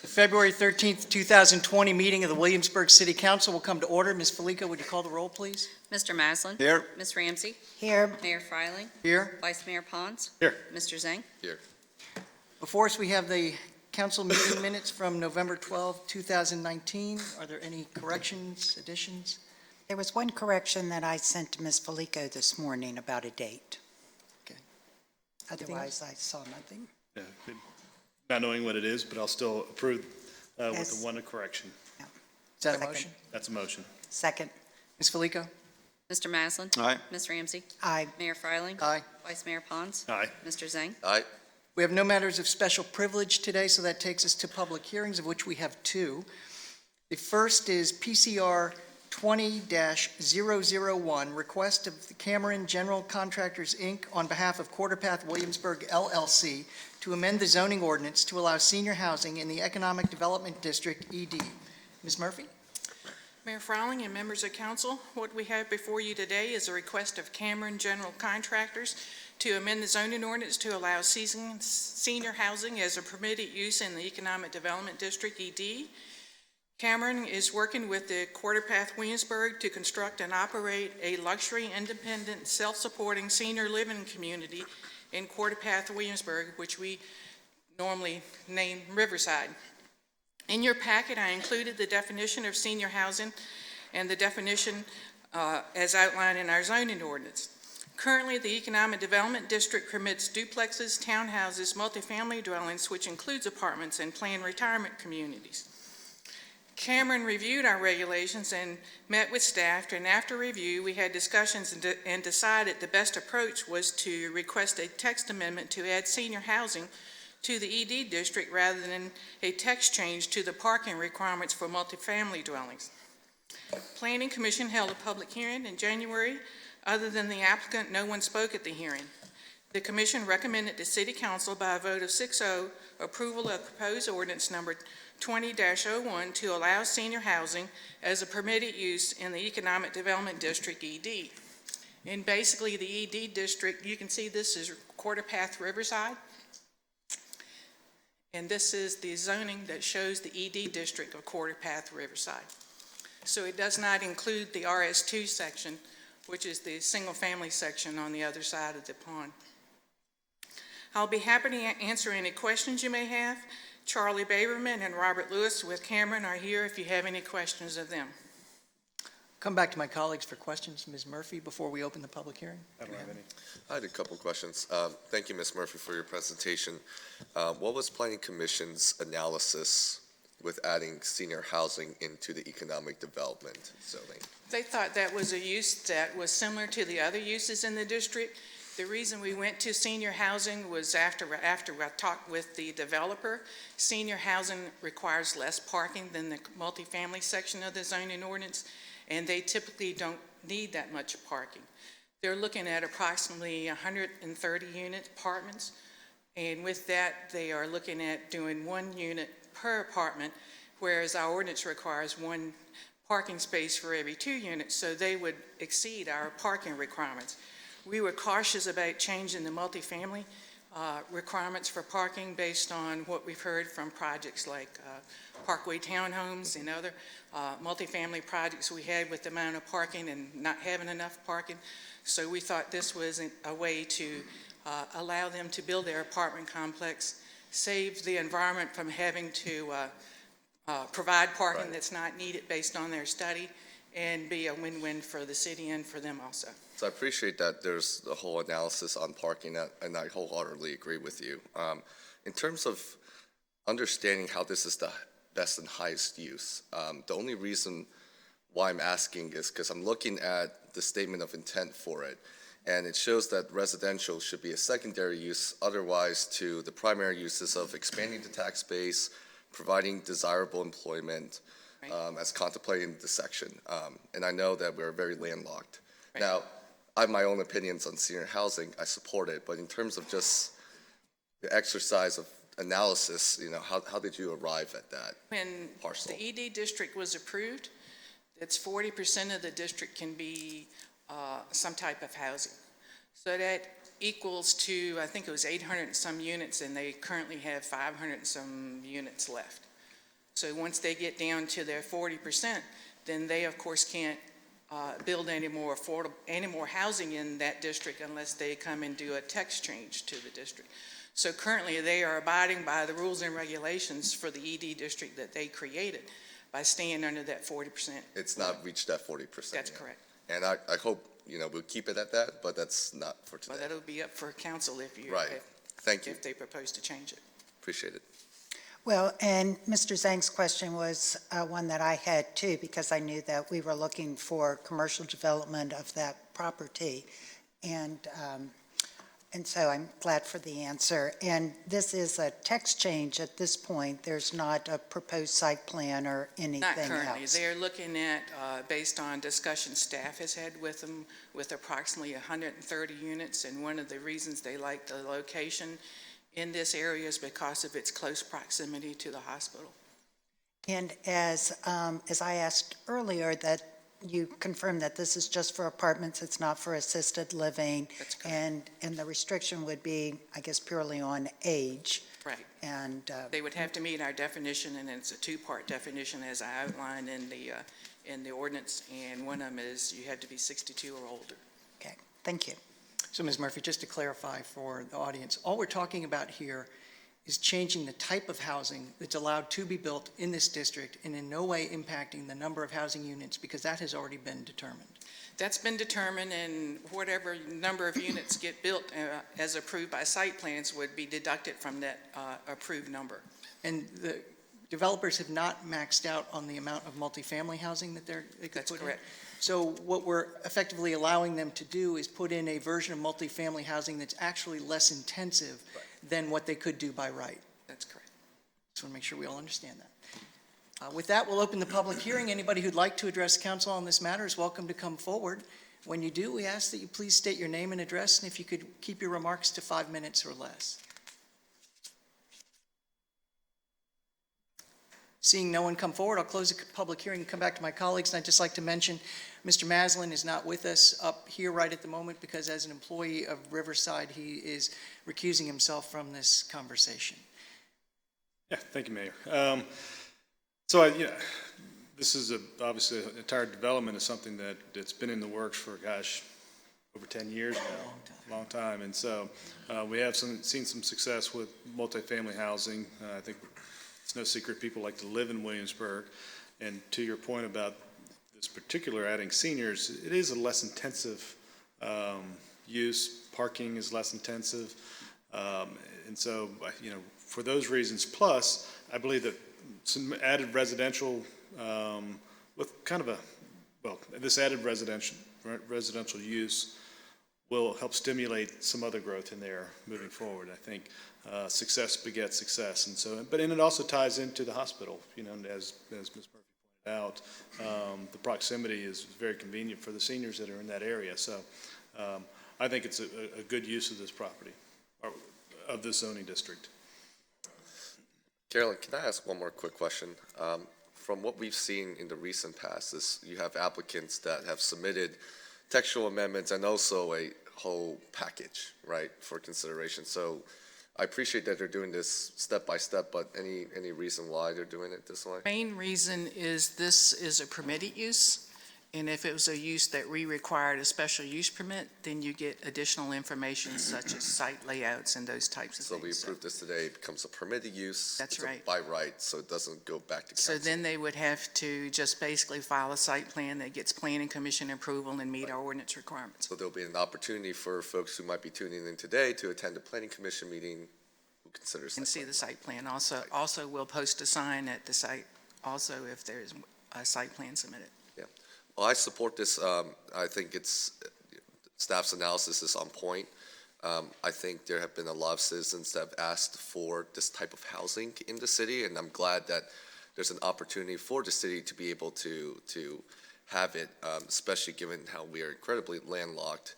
The February 13th, 2020 meeting of the Williamsburg City Council will come to order. Ms. Felica, would you call the roll, please? Mr. Maslin? Here. Ms. Ramsey? Here. Mayor Freiling? Here. Vice Mayor Pons? Here. Mr. Zhang? Here. Before us, we have the council meeting minutes from November 12, 2019. Are there any corrections, additions? There was one correction that I sent to Ms. Felico this morning about a date. Okay. Otherwise, I saw nothing. Yeah, not knowing what it is, but I'll still approve with Yes. the one correction. Is that a Second. motion? That's a motion. Second. Ms. Felica? Mr. Maslin? Aye. Ms. Ramsey? Aye. Mayor Freiling? Aye. Vice Mayor Pons? Aye. Mr. Zhang? Aye. We have no matters of special privilege today, so that takes us to public hearings, of which we have two. The first is PCR 20-001, request of the Cameron General Contractors, Inc., on behalf of Quarterpath Williamsburg, LLC, to amend the zoning ordinance to allow senior housing in the Economic Development District, ED. Ms. Murphy? Mayor Freiling and members of council, what we have before you today is a request of Cameron General Contractors to amend the zoning ordinance to allow senior housing as a permitted use in the Economic Development District, ED. Cameron is working with the Quarterpath Williamsburg to construct and operate a luxury, independent, self-supporting senior living community in Quarterpath Williamsburg, which we normally name Riverside. In your packet, I included the definition of senior housing and the definition as outlined in our zoning ordinance. Currently, the Economic Development District permits duplexes, townhouses, multifamily dwellings, which includes apartments and planned retirement communities. Cameron reviewed our regulations and met with staff, and after review, we had discussions and decided the best approach was to request a text amendment to add senior housing to the ED district rather than a text change to the parking requirements for multifamily dwellings. Planning Commission held a public hearing in January. Other than the applicant, no one spoke at the hearing. The Commission recommended to City Council by a vote of 6-0 approval of proposed ordinance number 20-01 to allow senior housing as a permitted use in the Economic Development District, ED. And basically, the ED district, you can see this is Quarterpath Riverside. And this is the zoning that shows the ED district of Quarterpath Riverside. So it does not include the RS2 section, which is the single-family section on the other side of the pond. I'll be happy to answer any questions you may have. Charlie Baberman and Robert Lewis with Cameron are here if you have any questions of them. Come back to my colleagues for questions. Ms. Murphy, before we open the public hearing? I don't have any. I had a couple questions. Thank you, Ms. Murphy, for your presentation. What was Planning Commission's analysis with adding senior housing into the economic development zoning? They thought that was a use that was similar to the other uses in the district. The reason we went to senior housing was after I talked with the developer. Senior housing requires less parking than the multifamily section of the zoning ordinance, and they typically don't need that much parking. They're looking at approximately 130 unit apartments, and with that, they are looking at doing 1 unit per apartment, whereas our ordinance requires 1 parking space for every 2 units, so they would exceed our parking requirements. We were cautious about changing the multifamily requirements for parking based on what we've heard from projects like Parkway Townhomes and other multifamily projects we had with the amount of parking and not having enough parking. So we thought this was a way to allow them to build their apartment complex, save the environment from having to provide parking that's not needed based on their study, and be a win-win for the city and for them also. So I appreciate that there's the whole analysis on parking, and I wholeheartedly agree with you. In terms of understanding how this is the best and highest use, the only reason why I'm asking is because I'm looking at the statement of intent for it, and it shows that residential should be a secondary use, otherwise to the primary uses of expanding the tax base, providing desirable employment, as contemplated in the section. And I know that we're very landlocked. Right. Now, I have my own opinions on senior housing. I support it, but in terms of just the exercise of analysis, how did you arrive at that When parcel? the ED district was approved, it's 40% of the district can be some type of housing. So that equals to, I think it was 800 and some units, and they currently have 500 and some units left. So once they get down to their 40%, then they, of course, can't build any more housing in that district unless they come and do a text change to the district. So currently, they are abiding by the rules and regulations for the ED district that they created by staying under that 40%. It's not reached that 40%. That's yet. correct. And I hope, we'll keep it at that, but that's not for today. Well, that'll be up for council if you, Right. Thank you. if they propose to change it. Appreciate it. Well, and Mr. Zhang's question was one that I had too, because I knew that we were looking for commercial development of that property. And so I'm glad for the answer. And this is a text change at this point. There's not a proposed site plan or anything Not else. currently. They're looking at, based on discussion staff has had with them, with approximately 130 units. And one of the reasons they like the location in this area is because of its close proximity to the hospital. And as I asked earlier, that you confirmed that this is just for apartments, it's not for assisted living. That's correct. And the restriction would be, I guess, purely on age. Right. And They would have to meet our definition, and it's a two-part definition as I outlined in the ordinance. And one of them is you have to be 62 or older. okay, thank you. So, Ms. Murphy, just to clarify for the audience, all we're talking about here is changing the type of housing that's allowed to be built in this district and in no way impacting the number of housing units, because that has already been determined. That's been determined, and whatever number of units get built as approved by site plans would be deducted from that approved number. And the developers have not maxed out on the amount of multifamily housing that they could That's put in. correct. So what we're effectively allowing them to do is put in a version of multifamily housing that's actually less intensive than what they could do by right. That's correct. Just want to make sure we all understand that. With that, we'll open the public hearing. Anybody who'd like to address council on this matter is welcome to come forward. When you do, we ask that you please state your name and address, and if you could keep your remarks to 5 minutes or less. Seeing no one come forward, I'll close the public hearing and come back to my colleagues. And I'd just like to mention, Mr. Maslin is not with us up here right at the moment because as an employee of Riverside, he is recusing himself from this conversation. Yeah, thank you, Mayor. This is obviously a entire development is something that's been in the works for, gosh, over 10 years now, long time. And so we have seen some success with multifamily housing. I think it's no secret people like to live in Williamsburg. And to your point about this particular adding seniors, it is a less intensive use. Parking is less intensive. And so, for those reasons, plus, I believe that some added residential with kind of this added residential use will help stimulate some other growth in there moving forward. I think success begets success, and so, but it also ties into the hospital. As Ms. Murphy pointed out, the proximity is very convenient for the seniors that are in that area. So, I think it's a good use of this property, or of this zoning district. Carolyn, can I ask one more quick question? From what we've seen in the recent past is you have applicants that have submitted textual amendments and also a whole package, right, for consideration. So I appreciate that they're doing this step by step, but any reason why they're doing it this way? Main reason is this is a permitted use, and if it was a use that we required a special use permit, then you get additional information such as site layouts and those types of So things. we approve this today, it becomes a permitted use. That's it's a right. by right, so it doesn't go back to So council. then they would have to just basically file a site plan that gets planning commission approval and meet our ordinance requirements. So there'll be an opportunity for folks who might be tuning in today to attend a planning commission meeting who considers And see the site plan. Also, we'll post a sign at the site also if there's a site plan submitted. Well, I support this. I think staff's analysis is on point. I think there have been a lot of citizens that have asked for this type of housing in the city, and I'm glad that there's an opportunity for the city to be able to have it, especially given how we are incredibly landlocked.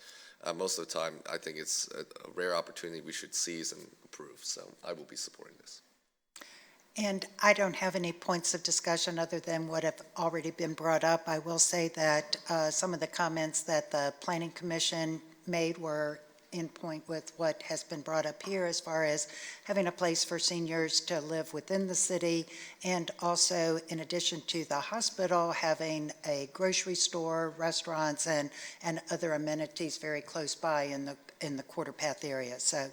Most of the time, I think it's a rare opportunity we should seize and approve, so I will be supporting this. And I don't have any points of discussion other than what have already been brought up. I will say that some of the comments that the Planning Commission made were in point with what has been brought up here as far as having a place for seniors to live within the city, and also, in addition to the hospital, having a grocery store, restaurants, and other amenities very close by in the Quarterpath area. So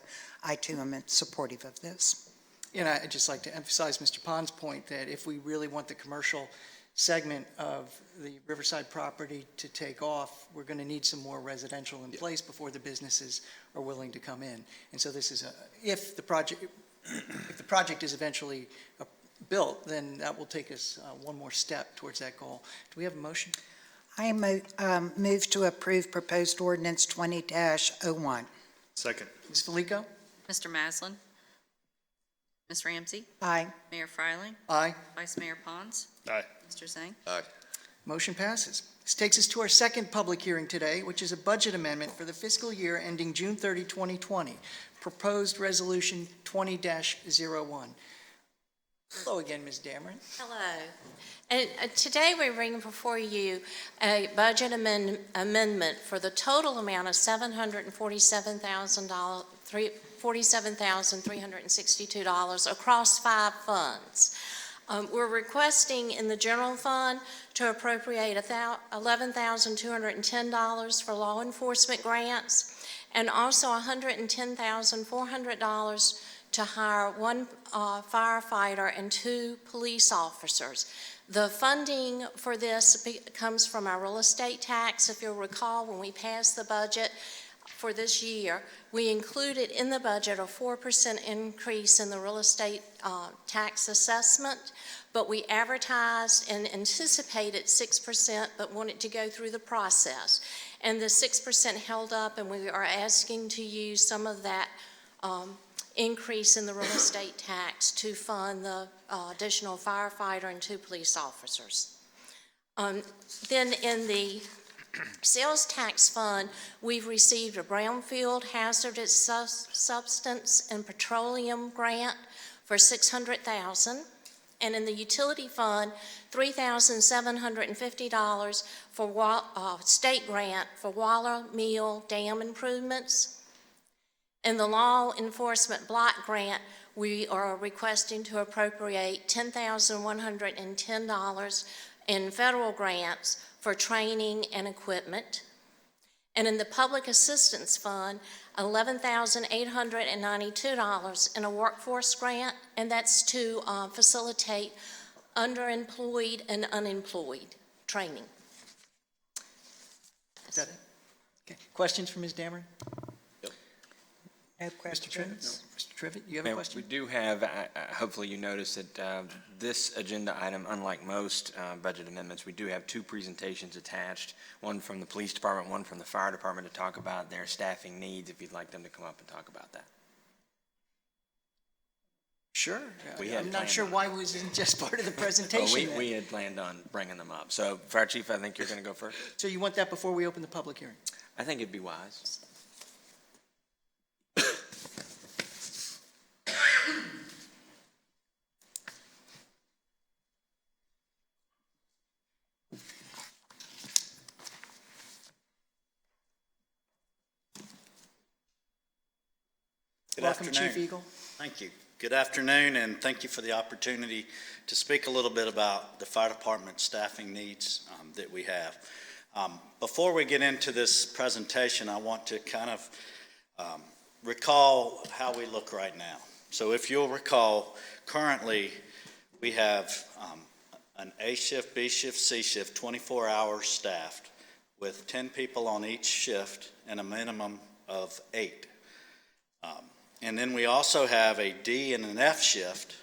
I too am supportive of this. And I'd just like to emphasize Mr. Pond's point that if we really want the commercial segment of the Riverside property to take off, we're going to need some more residential in place before the businesses are willing to come in. And so this is if the project is eventually built, then that will take us one more step towards that goal. Do we have a motion? I move to approve proposed ordinance 20-01. Second. Ms. Felico? Mr. Maslin? Ms. Ramsey? Aye. Mayor Fryling? Aye. Vice Mayor Pons? Aye. Mr. Zhang? Aye. Motion passes. This takes us to our second public hearing today, which is a budget amendment for the fiscal year ending June 30, 2020. Proposed Resolution 20-01. Hello again, Ms. Dameron. Hello. And today we bring before you a budget amendment for the total amount of $747,362 across 5 funds. We're requesting in the general fund to appropriate $11,210 for law enforcement grants, and also $110,400 to hire 1 firefighter and 2 police officers. The funding for this comes from our real estate tax. If you'll recall, when we passed the budget for this year, we included in the budget a 4% increase in the real estate tax assessment, but we advertised and anticipated 6%, but wanted to go through the process. And the 6% held up, and we are asking to use some of that increase in the real estate tax to fund the additional firefighter and 2 police officers. Then in the sales tax fund, we've received a brownfield hazardous substance and petroleum grant for $600,000. And in the utility fund, $3,750 for state grant for Waller Mill Dam improvements. In the law enforcement block grant, we are requesting to appropriate $10,110 in federal grants for training and equipment. And in the public assistance fund, $11,892 in a workforce grant, and that's to facilitate underemployed and unemployed training. Is that it? Okay. Questions for Ms. Dameron? No Mr. questions. Trivet? Mr. Trivet, you have a Ma'am, question? we do have, hopefully you noticed that this agenda item, unlike most budget amendments, we do have 2 presentations attached, one from the police department, one from the fire department, to talk about their staffing needs, if you'd like them to come up and talk about that. Sure. We had I'm not planned sure on why it wasn't just part of the Well, presentation. we had planned on bringing them up. So, Fire Chief, I think you're going to go first. So you want that before we open the public hearing? I think it'd be wise. Good Welcome, afternoon. Chief Eagle. Thank you. Good afternoon, and thank you for the opportunity to speak a little bit about the fire department staffing needs that we have. Before we get into this presentation, I want to kind of recall how we look right now. So if you'll recall, currently we have an A shift, B shift, C shift, 24 hours staffed with 10 people on each shift and a minimum of 8. And then we also have a D and an F shift,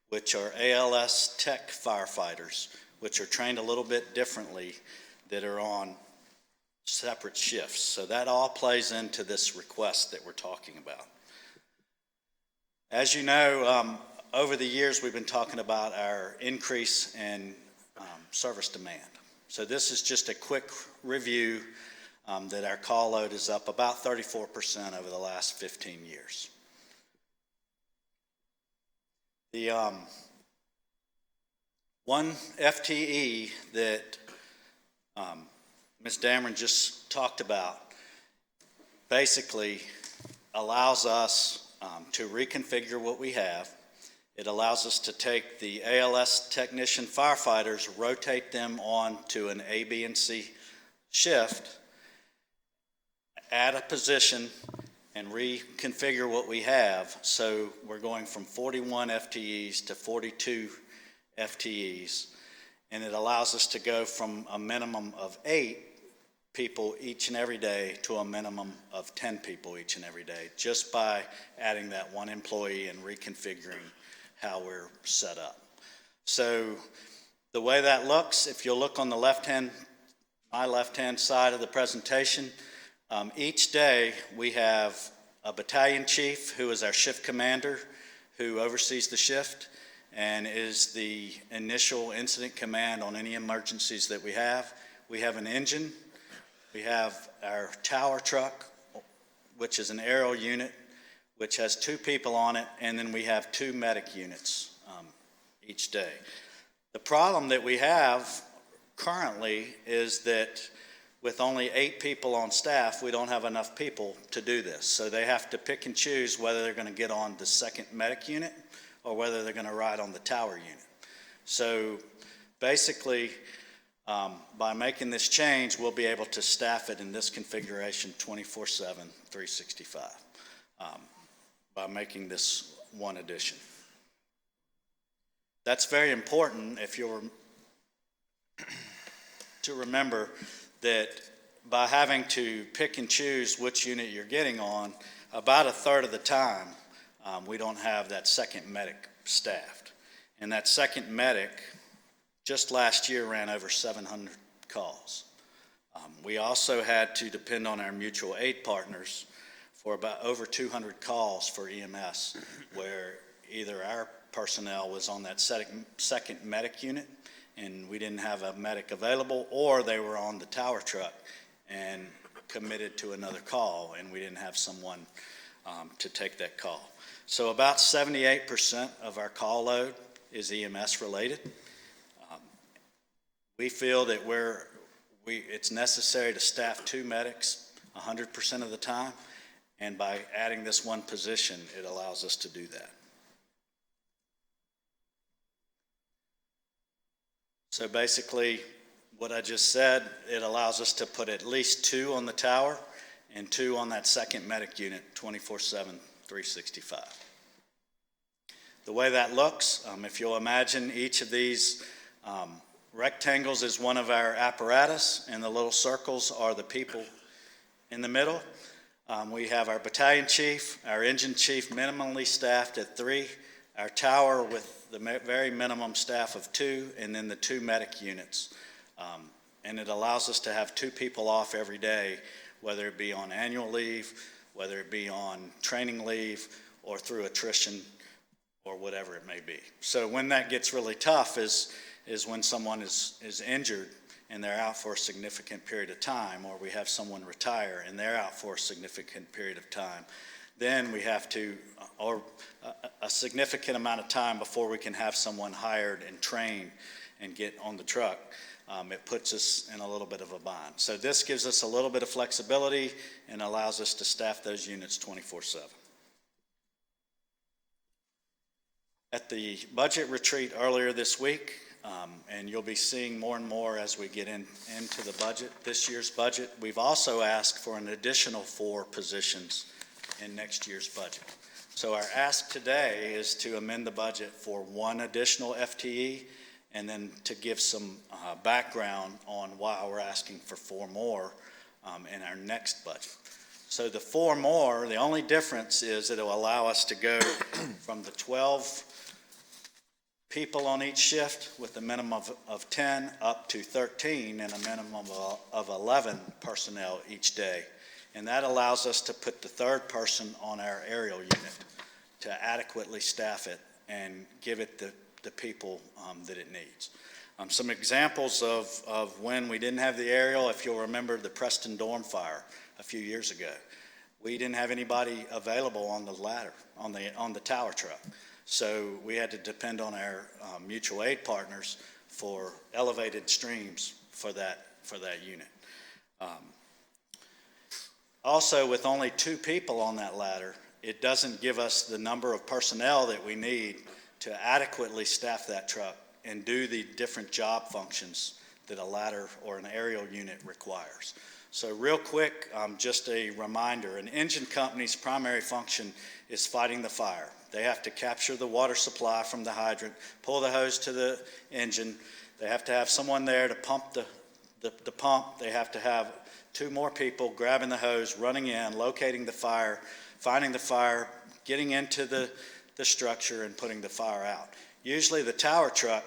which are ALS tech firefighters, which are trained a little bit differently, that are on separate shifts. So that all plays into this request that we're talking about. As you know, over the years, we've been talking about our increase in service demand. So this is just a quick review that our call load is up about 34% over the last 15 years. The one FTE that Ms. Dameron just talked about basically allows us to reconfigure what we have. It allows us to take the ALS technician firefighters, rotate them on to an A, B, and C shift, add a position, and reconfigure what we have. So we're going from 41 FTEs to 42 FTEs. And it allows us to go from a minimum of 8 people each and every day to a minimum of 10 people each and every day, just by adding that one employee and reconfiguring how we're set up. So the way that looks, if you'll look on the my left-hand side of the presentation, each day we have a battalion chief who is our shift commander, who oversees the shift and is the initial incident command on any emergencies that we have. We have an engine. We have our tower truck, which is an aerial unit, which has 2 people on it, and then we have 2 medic units each day. The problem that we have currently is that with only 8 people on staff, we don't have enough people to do this. So they have to pick and choose whether they're going to get on the 2nd medic unit or whether they're going to ride on the tower unit. So basically, by making this change, we'll be able to staff it in this configuration 24/7, 365, by making this one addition. That's very important if you're to remember that by having to pick and choose which unit you're getting on, about a third of the time, we don't have that 2nd medic staffed. And that 2nd medic, just last year, ran over 700 calls. We also had to depend on our mutual aid partners for about over 200 calls for EMS, where either our personnel was on that 2nd medic unit and we didn't have a medic available, or they were on the tower truck and committed to another call and we didn't have someone to take that call. So about 78% of our call load is EMS related. We feel that it's necessary to staff 2 medics 100% of the time, and by adding this one position, it allows us to do that. So basically, what I just said, it allows us to put at least 2 on the tower and 2 on that 2nd medic unit 24/7, 365. The way that looks, if you'll imagine each of these rectangles is one of our apparatus, and the little circles are the people in the middle. We have our battalion chief, our engine chief minimally staffed at 3, our tower with the very minimum staff of 2, and then the 2 medic units. And it allows us to have 2 people off every day, whether it be on annual leave, whether it be on training leave, or through attrition, or whatever it may be. So when that gets really tough is when someone is injured and they're out for a significant period of time, or we have someone retire and they're out for a significant period of time. Then we have to, or a significant amount of time before we can have someone hired and trained and get on the truck. It puts us in a little bit of a bind. So this gives us a little bit of flexibility and allows us to staff those units 24/7. At the budget retreat earlier this week, and you'll be seeing more and more as we get into the budget, this year's budget, we've also asked for an additional 4 positions in next year's budget. So our ask today is to amend the budget for 1 additional FTE, and then to give some background on why we're asking for 4 more in our next budget. So the 4 more, the only difference is it'll allow us to go from the 12 people on each shift with a minimum of 10 up to 13 and a minimum of 11 personnel each day. And that allows us to put the 3rd person on our aerial unit to adequately staff it and give it the people that it needs. Some examples of when we didn't have the aerial, if you'll remember the Preston Dorm fire a few years ago. We didn't have anybody available on the ladder, on the tower truck. So we had to depend on our mutual aid partners for elevated streams for that unit. Also, with only 2 people on that ladder, it doesn't give us the number of personnel that we need to adequately staff that truck and do the different job functions that a ladder or an aerial unit requires. So real quick, just a reminder, an engine company's primary function is fighting the fire. They have to capture the water supply from the hydrant, pull the hose to the engine. They have to have someone there to pump the pump. They have to have 2 more people grabbing the hose, running in, locating the fire, finding the fire, getting into the structure and putting the fire out. Usually the tower truck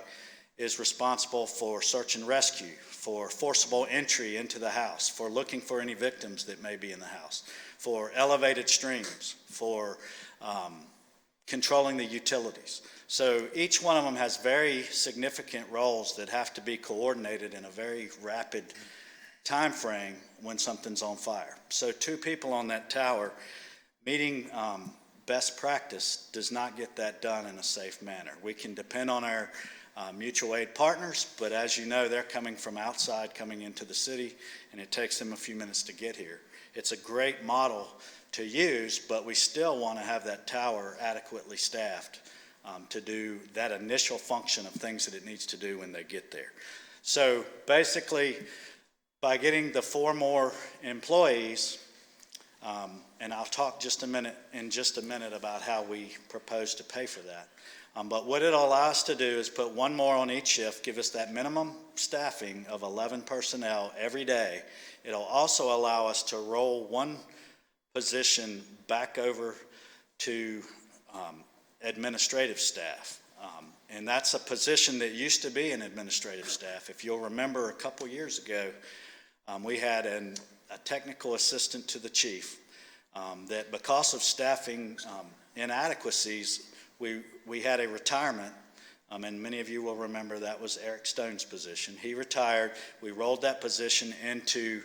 is responsible for search and rescue, for forcible entry into the house, for looking for any victims that may be in the house, for elevated streams, for controlling the utilities. So each one of them has very significant roles that have to be coordinated in a very rapid time frame when something's on fire. So 2 people on that tower meeting best practice does not get that done in a safe manner. We can depend on our mutual aid partners, but as you know, they're coming from outside, coming into the city, and it takes them a few minutes to get here. It's a great model to use, but we still want to have that tower adequately staffed to do that initial function of things that it needs to do when they get there. So basically, by getting the 4 more employees, and I'll talk in just a minute about how we propose to pay for that. But what it'll allow us to do is put 1 more on each shift, give us that minimum staffing of 11 personnel every day. It'll also allow us to roll 1 position back over to administrative staff. And that's a position that used to be an administrative staff. If you'll remember a couple years ago, we had a technical assistant to the chief that because of staffing inadequacies, we had a retirement, and many of you will remember that was Eric Stone's position. He retired. We rolled that position into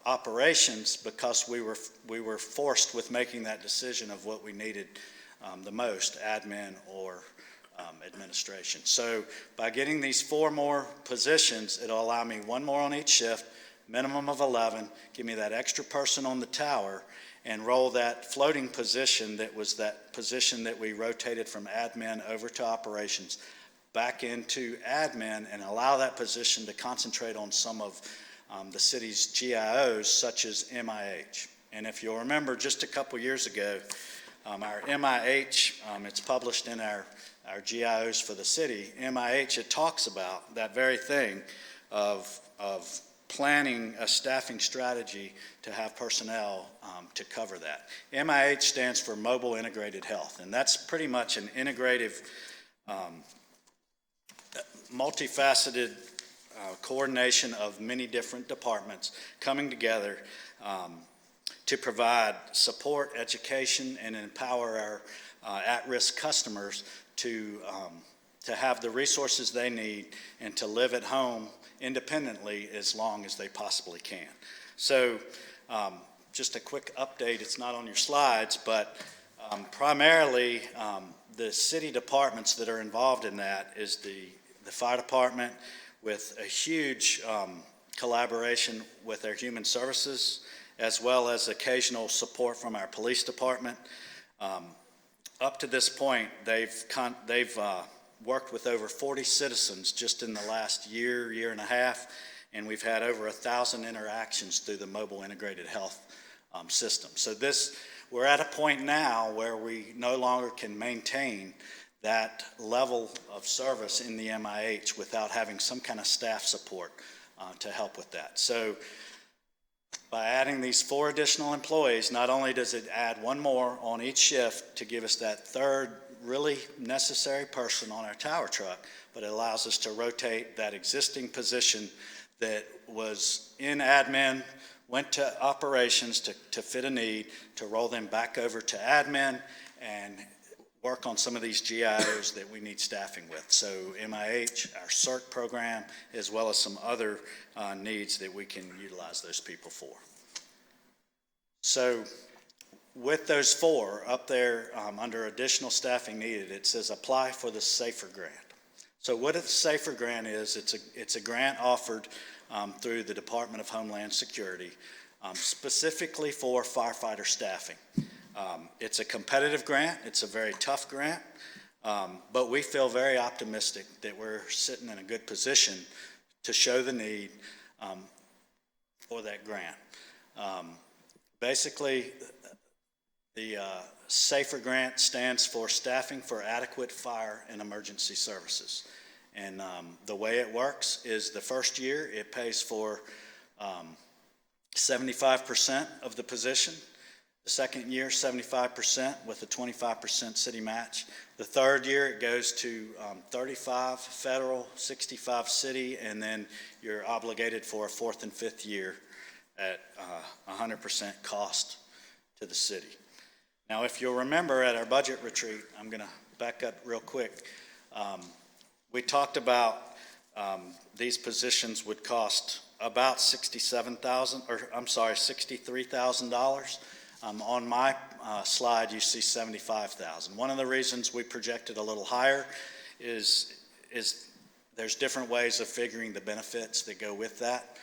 operations because we were forced with making that decision of what we needed the most, admin or administration. So by getting these 4 more positions, it'll allow me 1 more on each shift, minimum of 11, give me that extra person on the tower, and roll that floating position that was that position that we rotated from admin over to operations back into admin and allow that position to concentrate on some of the city's GIOs, such as MIH. And if you'll remember, just a couple years ago, our MIH, it's published in our GIOs for the city. MIH, it talks about that very thing of planning a staffing strategy to have personnel to cover that. MIH stands for Mobile Integrated Health, and that's pretty much an integrative, multifaceted coordination of many different departments coming together to provide support, education, and empower our at-risk customers to have the resources they need and to live at home independently as long as they possibly can. So just a quick update, it's not on your slides, but primarily the city departments that are involved in that is the fire department with a huge collaboration with our human services, as well as occasional support from our police department. Up to this point, they've worked with over 40 citizens just in the last year and a half, and we've had over 1,000 interactions through the Mobile Integrated Health system. So we're at a point now where we no longer can maintain that level of service in the MIH without having some kind of staff support to help with that. So by adding these 4 additional employees, not only does it add 1 more on each shift to give us that 3rd really necessary person on our tower truck, but it allows us to rotate that existing position that was in admin, went to operations to fit a need, to roll them back over to admin and work on some of these GIOs that we need staffing with. So MIH, our CERT program, as well as some other needs that we can utilize those people for. So with those 4 up there under additional staffing needed, it says apply for the SAFER grant. So what a SAFER grant is, it's a grant offered through the Department of Homeland Security specifically for firefighter staffing. It's a competitive grant. It's a very tough grant, but we feel very optimistic that we're sitting in a good position to show the need for that grant. Basically, the SAFER grant stands for Staffing for Adequate Fire and Emergency Services. And the way it works is the first year it pays for 75% of the position. The second year, 75% with a 25% city match. The third year, it goes to 35 federal, 65 city, and then you're obligated for a fourth and fifth year at 100% cost to the city. Now, if you'll remember at our budget retreat, I'm going to back up real quick. We talked about these positions would cost about $63,000. On my slide, you see $75,000. One of the reasons we projected a little higher is there's different ways of figuring the benefits that go with that.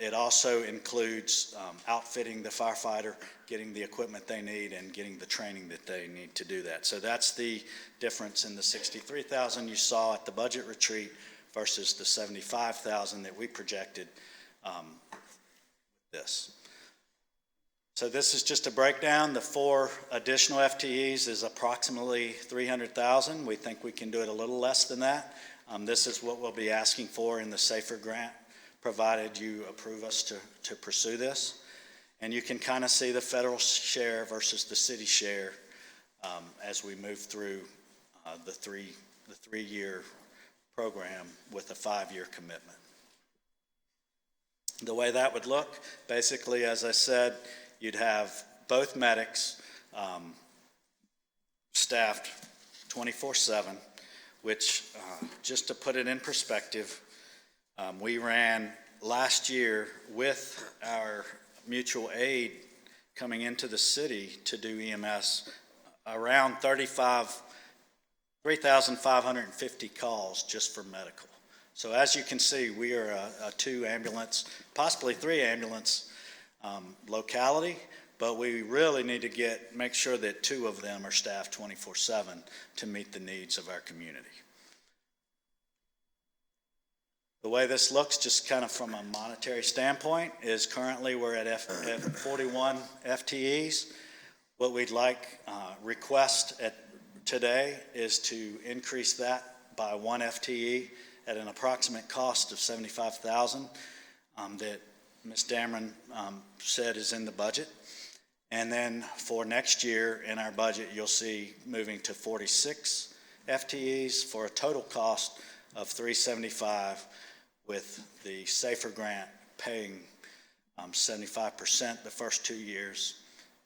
It also includes outfitting the firefighter, getting the equipment they need, and getting the training that they need to do that. So that's the difference in the $63,000 you saw at the budget retreat versus the $75,000 that we projected this. So this is just a breakdown. The 4 additional FTEs is approximately $300,000. We think we can do it a little less than that. This is what we'll be asking for in the SAFER grant, provided you approve us to pursue this. And you can kind of see the federal share versus the city share as we move through the three-year program with a 5-year commitment. The way that would look, basically, as I said, you'd have both medics staffed 24/7, which, just to put it in perspective, we ran last year with our mutual aid coming into the city to do EMS around 3,550 calls just for medical. So as you can see, we are a 2 ambulance, possibly 3 ambulance locality, but we really need to make sure that 2 of them are staffed 24/7 to meet the needs of our community. The way this looks, just kind of from a monetary standpoint, is currently we're at 41 FTEs. What we'd like request today is to increase that by 1 FTE at an approximate cost of $75,000 that Ms. Dameron said is in the budget. And then for next year in our budget, you'll see moving to 46 FTEs for a total cost of $375,000, with the SAFER grant paying 75% the first 2 years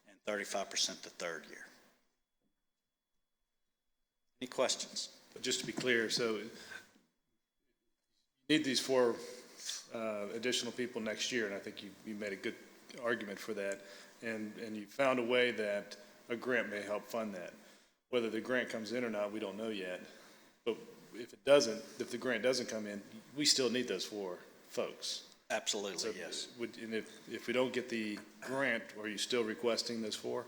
and 35% the third year. Any questions? Just to be clear, so you need these 4 additional people next year, and I think you made a good argument for that, and you found a way that a grant may help fund that. Whether the grant comes in or not, we don't know yet, but if the grant doesn't come in, we still need those 4 folks. Absolutely, So yes. And if we don't get the grant, are you still requesting those 4?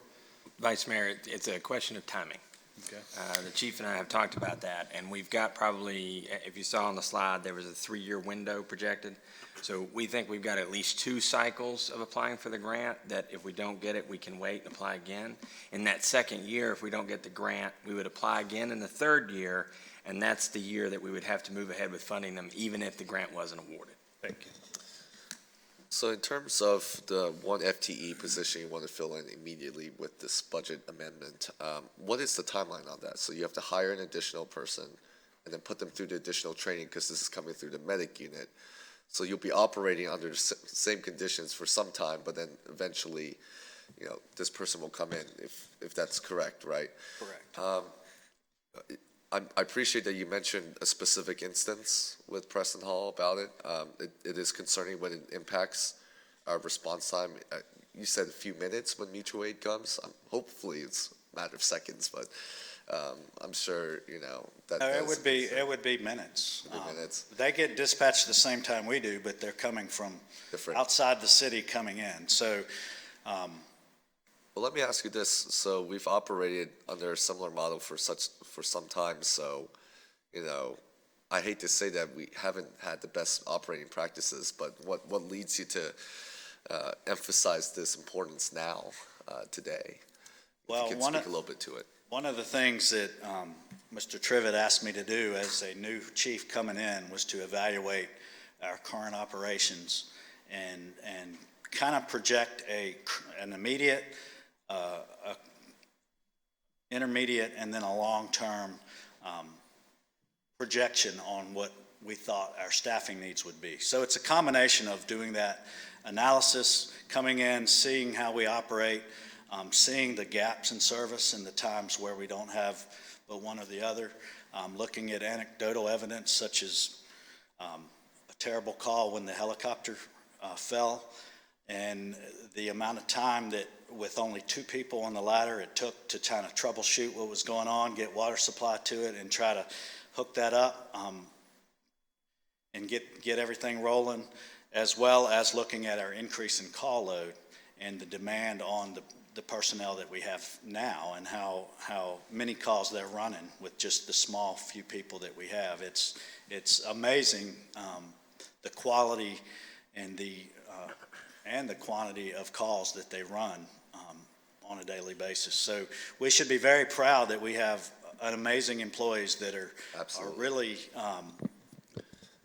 Vice Mayor, it's a question of timing. Okay. The chief and I have talked about that, and we've got probably, if you saw on the slide, there was a 3-year window projected. So we think we've got at least 2 cycles of applying for the grant, that if we don't get it, we can wait and apply again. In that second year, if we don't get the grant, we would apply again in the third year, and that's the year that we would have to move ahead with funding them, even if the grant wasn't awarded. Thank you. So in terms of the 1 FTE position you want to fill in immediately with this budget amendment, what is the timeline on that? So you have to hire an additional person and then put them through the additional training, because this is coming through the medic unit. So you'll be operating under the same conditions for some time, but then eventually, this person will come in, if that's correct, right? Correct. I appreciate that you mentioned a specific instance with Preston Hall about it. It is concerning when it impacts our response time. You said a few minutes when mutual aid comes. Hopefully it's a matter of seconds, but I'm sure, that. It would be minutes. Minutes. They get dispatched the same time we do, but they're coming from Different. outside the city coming in. So, Well, let me ask you this. So we've operated under a similar model for some time. So, I hate to say that we haven't had the best operating practices, but what leads you to emphasize this importance now, today? well, If you can speak a little bit to it. one of the things that Mr. Trivett asked me to do as a new chief coming in was to evaluate our current operations and kind of project an immediate, intermediate, and then a long-term projection on what we thought our staffing needs would be. So it's a combination of doing that analysis, coming in, seeing how we operate, seeing the gaps in service and the times where we don't have but one or the other, looking at anecdotal evidence such as a terrible call when the helicopter fell, and the amount of time that with only 2 people on the ladder it took to kind of troubleshoot what was going on, get water supply to it, and try to hook that up and get everything rolling, as well as looking at our increase in call load and the demand on the personnel that we have now and how many calls they're running with just the small few people that we have. It's amazing the quality and the quantity of calls that they run on a daily basis. So we should be very proud that we have amazing employees that are really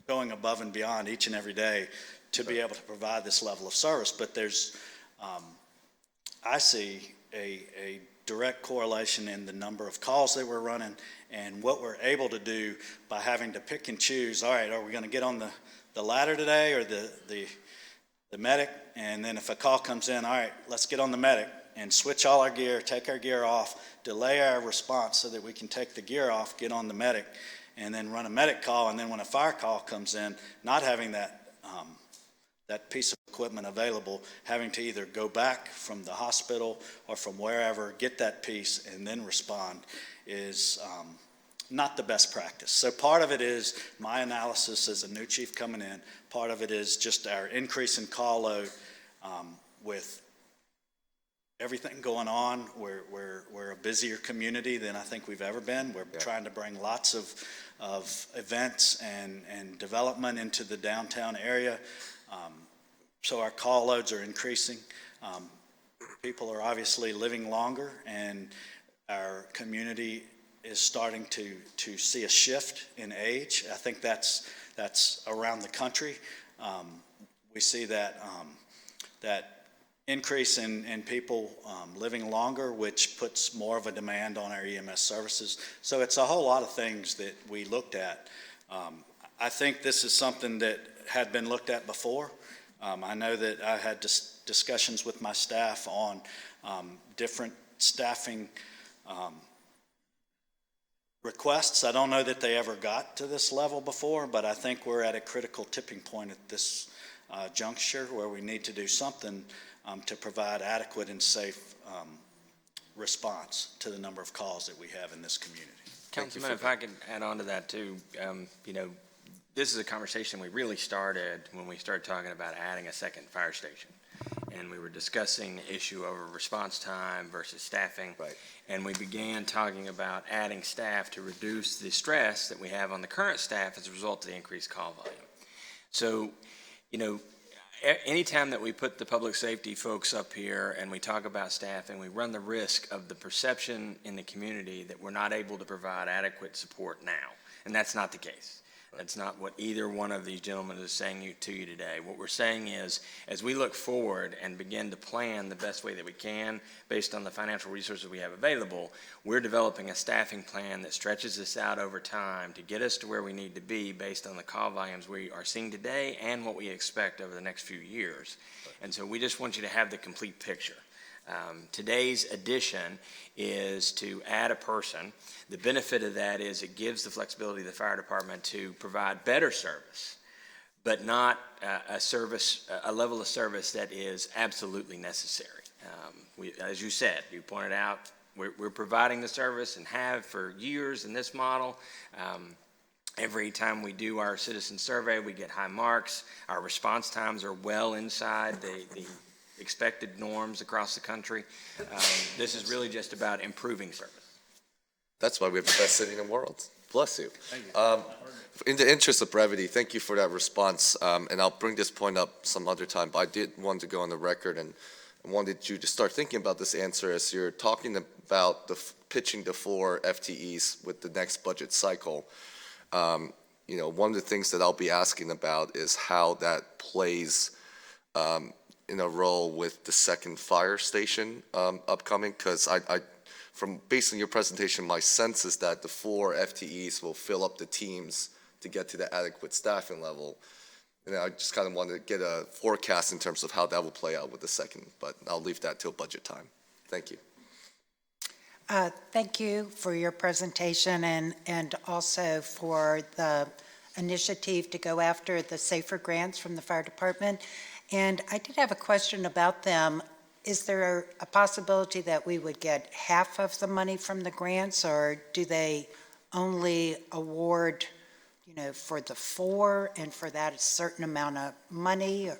going above and beyond each and every day to be able to provide this level of service. But there's, I see a direct correlation in the number of calls that we're running and what we're able to do by having to pick and choose. All right, are we going to get on the ladder today or the medic? And then if a call comes in, all right, let's get on the medic and switch all our gear, take our gear off, delay our response so that we can take the gear off, get on the medic, and then run a medic call. And then when a fire call comes in, not having that piece of equipment available, having to either go back from the hospital or from wherever, get that piece, and then respond is not the best practice. So part of it is my analysis as a new chief coming in. Part of it is just our increase in call load with everything going on. We're a busier community than I think we've ever been. We're trying to bring lots of events and development into the downtown area. So our call loads are increasing. People are obviously living longer, and our community is starting to see a shift in age. I think that's around the country. We see that increase in people living longer, which puts more of a demand on our EMS services. So it's a whole lot of things that we looked at. I think this is something that had been looked at before. I know that I had discussions with my staff on different staffing requests. I don't know that they ever got to this level before, but I think we're at a critical tipping point at this juncture where we need to do something to provide adequate and safe response to the number of calls that we have in this community. Councilman, if I could add on to that too, this is a conversation we really started when we started talking about adding a second fire station. And we were discussing the issue over response time versus staffing. Right. And we began talking about adding staff to reduce the stress that we have on the current staff as a result of the increased call volume. So, anytime that we put the public safety folks up here and we talk about staffing, we run the risk of the perception in the community that we're not able to provide adequate support now. And that's not the case. That's not what either one of these gentlemen is saying to you today. What we're saying is, as we look forward and begin to plan the best way that we can based on the financial resources we have available, we're developing a staffing plan that stretches us out over time to get us to where we need to be based on the call volumes we are seeing today and what we expect over the next few years. And so we just want you to have the complete picture. Today's addition is to add a person. The benefit of that is it gives the flexibility of the fire department to provide better service, but not a level of service that is absolutely necessary. As you said, you pointed out, we're providing the service and have for years in this model. Every time we do our citizen survey, we get high marks. Our response times are well inside the expected norms across the country. This is really just about improving service. That's why we have the best city in the world. Bless you. In the interest of brevity, thank you for that response, and I'll bring this point up some other time, but I did want to go on the record and wanted you to start thinking about this answer as you're talking about pitching the 4 FTEs with the next budget cycle. You know, one of the things that I'll be asking about is how that plays in a role with the second fire station upcoming, because from based on your presentation, my sense is that the 4 FTEs will fill up the teams to get to the adequate staffing level. And I just kind of wanted to get a forecast in terms of how that will play out with the second, but I'll leave that till budget time. Thank you. Thank you for your presentation and also for the initiative to go after the SAFER grants from the fire department. And I did have a question about them. Is there a possibility that we would get half of the money from the grants, or do they only award, you know, for the 4 and for that a certain amount of money?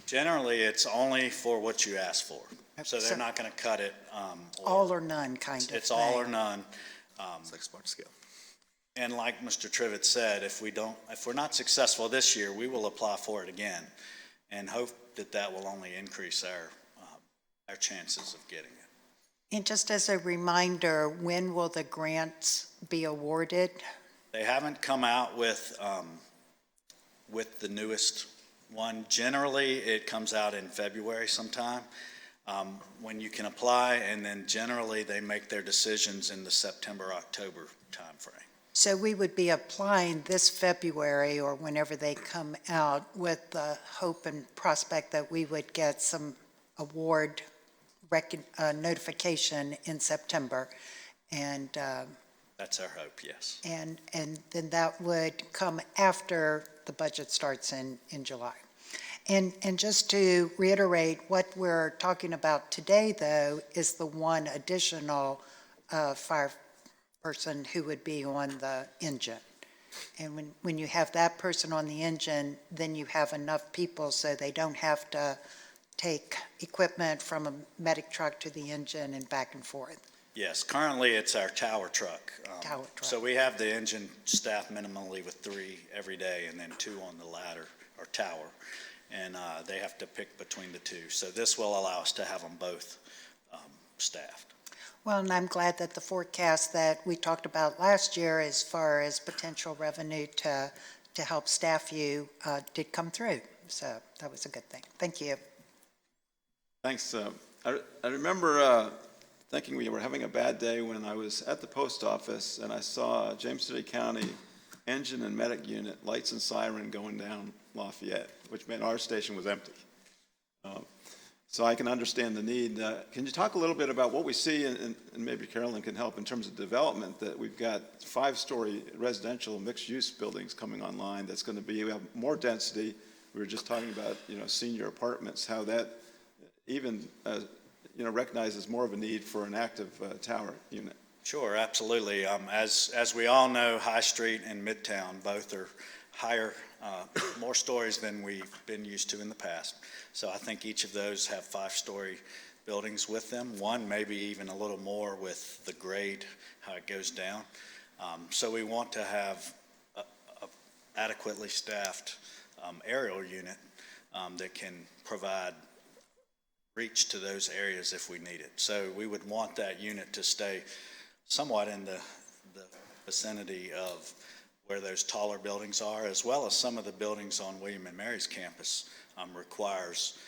Generally, it's only for what you ask for. So they're not going to cut it. All or none kind of thing. It's all or none. It's like smart scale. And like Mr. Trivett said, if we're not successful this year, we will apply for it again and hope that will only increase our chances of getting it. And just as a reminder, when will the grants be awarded? They haven't come out with the newest one. Generally, it comes out in February sometime when you can apply, and then generally they make their decisions in the September-October timeframe. So we would be applying this February or whenever they come out with the hope and prospect that we would get some award notification in September. And that's our hope, yes. And then that would come after the budget starts in July. And just to reiterate, what we're talking about today, though, is the one additional fire person who would be on the engine. And when you have that person on the engine, then you have enough people so they don't have to take equipment from a medic truck to the engine and back and forth. Yes, currently it's our tower truck. Tower truck. So we have the engine staffed minimally with 3 every day and then 2 on the ladder or tower. And they have to pick between the 2. So this will allow us to have them both staffed. Well, and I'm glad that the forecast that we talked about last year as far as potential revenue to help staff you did come through. So that was a good thing. Thank you. Thanks. I remember thinking we were having a bad day when I was at the post office and I saw James City County engine and medic unit, lights and siren going down Lafayette, which meant our station was empty. So I can understand the need. Can you talk a little bit about what we see, and maybe Carolyn can help in terms of development, that we've got 5-story residential mixed-use buildings coming online that's going to be, we have more density. We were just talking about, senior apartments, how that even, recognizes more of a need for an active tower unit. Sure, absolutely. As we all know, High Street and Midtown both are higher, more stories than we've been used to in the past. So I think each of those have 5-story buildings with them. One maybe even a little more with the grade, how it goes down. So we want to have a adequately staffed aerial unit that can provide reach to those areas if we need it. So we would want that unit to stay somewhat in the vicinity of where those taller buildings are, as well as some of the buildings on William and Mary's campus requires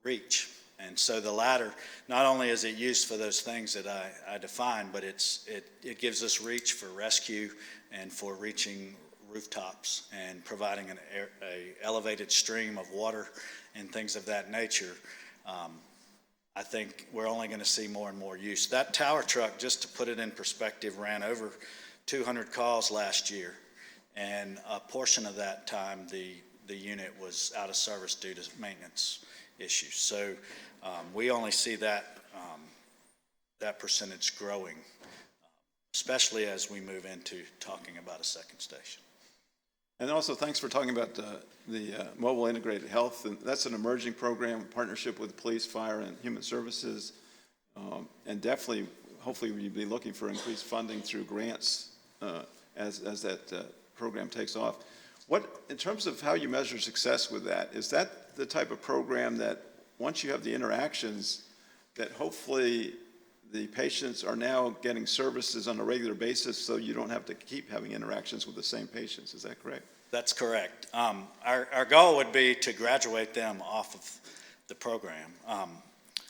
reach. And so the ladder, not only is it used for those things that I defined, but it gives us reach for rescue and for reaching rooftops and providing a elevated stream of water and things of that nature. I think we're only going to see more and more use. That tower truck, just to put it in perspective, ran over 200 calls last year, and a portion of that time the unit was out of service due to maintenance issues. So we only see that that percentage growing, especially as we move into talking about a second station. And also, thanks for talking about the mobile integrated health. And that's an emerging program, partnership with police, fire, and human services. And definitely, hopefully, we'll be looking for increased funding through grants as that program takes off. What, in terms of how you measure success with that, is that the type of program that once you have the interactions, that hopefully the patients are now getting services on a regular basis so you don't have to keep having interactions with the same patients? Is that correct? That's correct. Our goal would be to graduate them off of the program.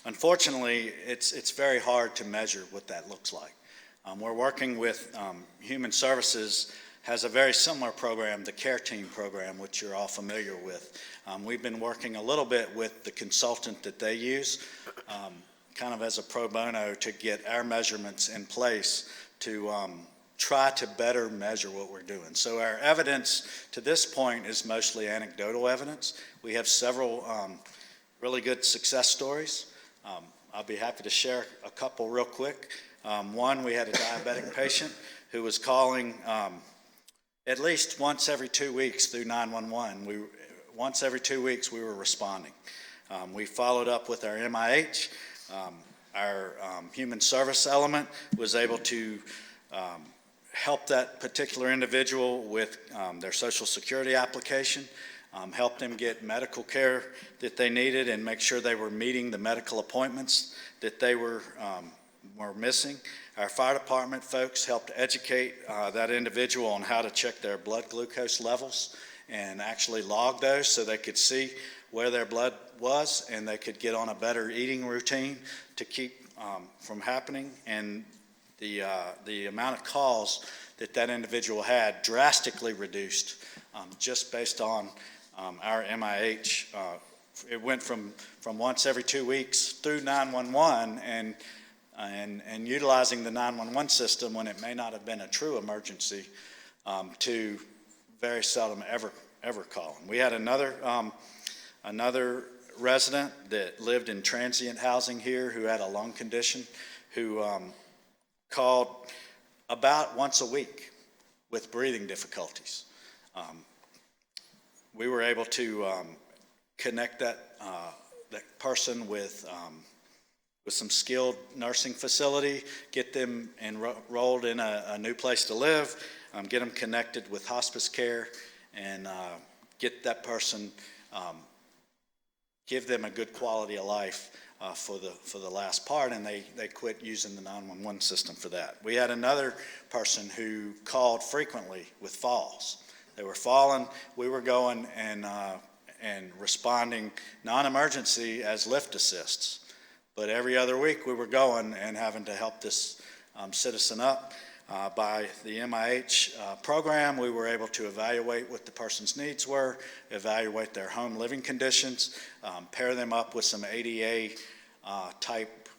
Unfortunately, it's very hard to measure what that looks like. We're working with Human Services has a very similar program, the Care Team program, which you're all familiar with. We've been working a little bit with the consultant that they use, kind of as a pro bono, to get our measurements in place to try to better measure what we're doing. So our evidence to this point is mostly anecdotal evidence. We have several really good success stories. I'll be happy to share a couple real quick. One, we had a diabetic patient who was calling at least once every 2 weeks through 911. Once every 2 weeks, we were responding. We followed up with our MIH. Our human service element was able to help that particular individual with their Social Security application, help them get medical care that they needed, and make sure they were meeting the medical appointments that they were missing. Our fire department folks helped educate that individual on how to check their blood glucose levels and actually log those so they could see where their blood was and they could get on a better eating routine to keep from happening. And the amount of calls that individual had drastically reduced just based on our MIH. It went from once every 2 weeks through 911 and utilizing the 911 system when it may not have been a true emergency to very seldom ever calling. We had another resident that lived in transient housing here who had a lung condition who called about once a week with breathing difficulties. We were able to connect that person with some skilled nursing facility, get them enrolled in a new place to live, get them connected with hospice care, and get that person, give them a good quality of life for the last part, and they quit using the 911 system for that. We had another person who called frequently with falls. They were falling. We were going and responding non-emergency as lift assists. But every other week we were going and having to help this citizen up. By the MIH program, we were able to evaluate what the person's needs were, evaluate their home living conditions, pair them up with some ADA type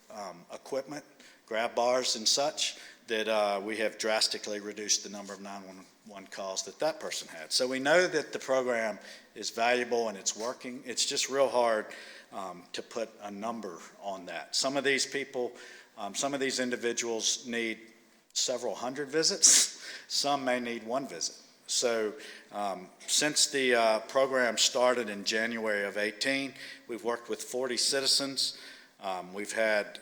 equipment, grab bars and such, that we have drastically reduced the number of 911 calls that person had. So we know that the program is valuable and it's working. It's just real hard to put a number on that. Some of these people, some of these individuals need several hundred visits. Some may need one visit. So since the program started in January of 18, we've worked with 40 citizens. We've had,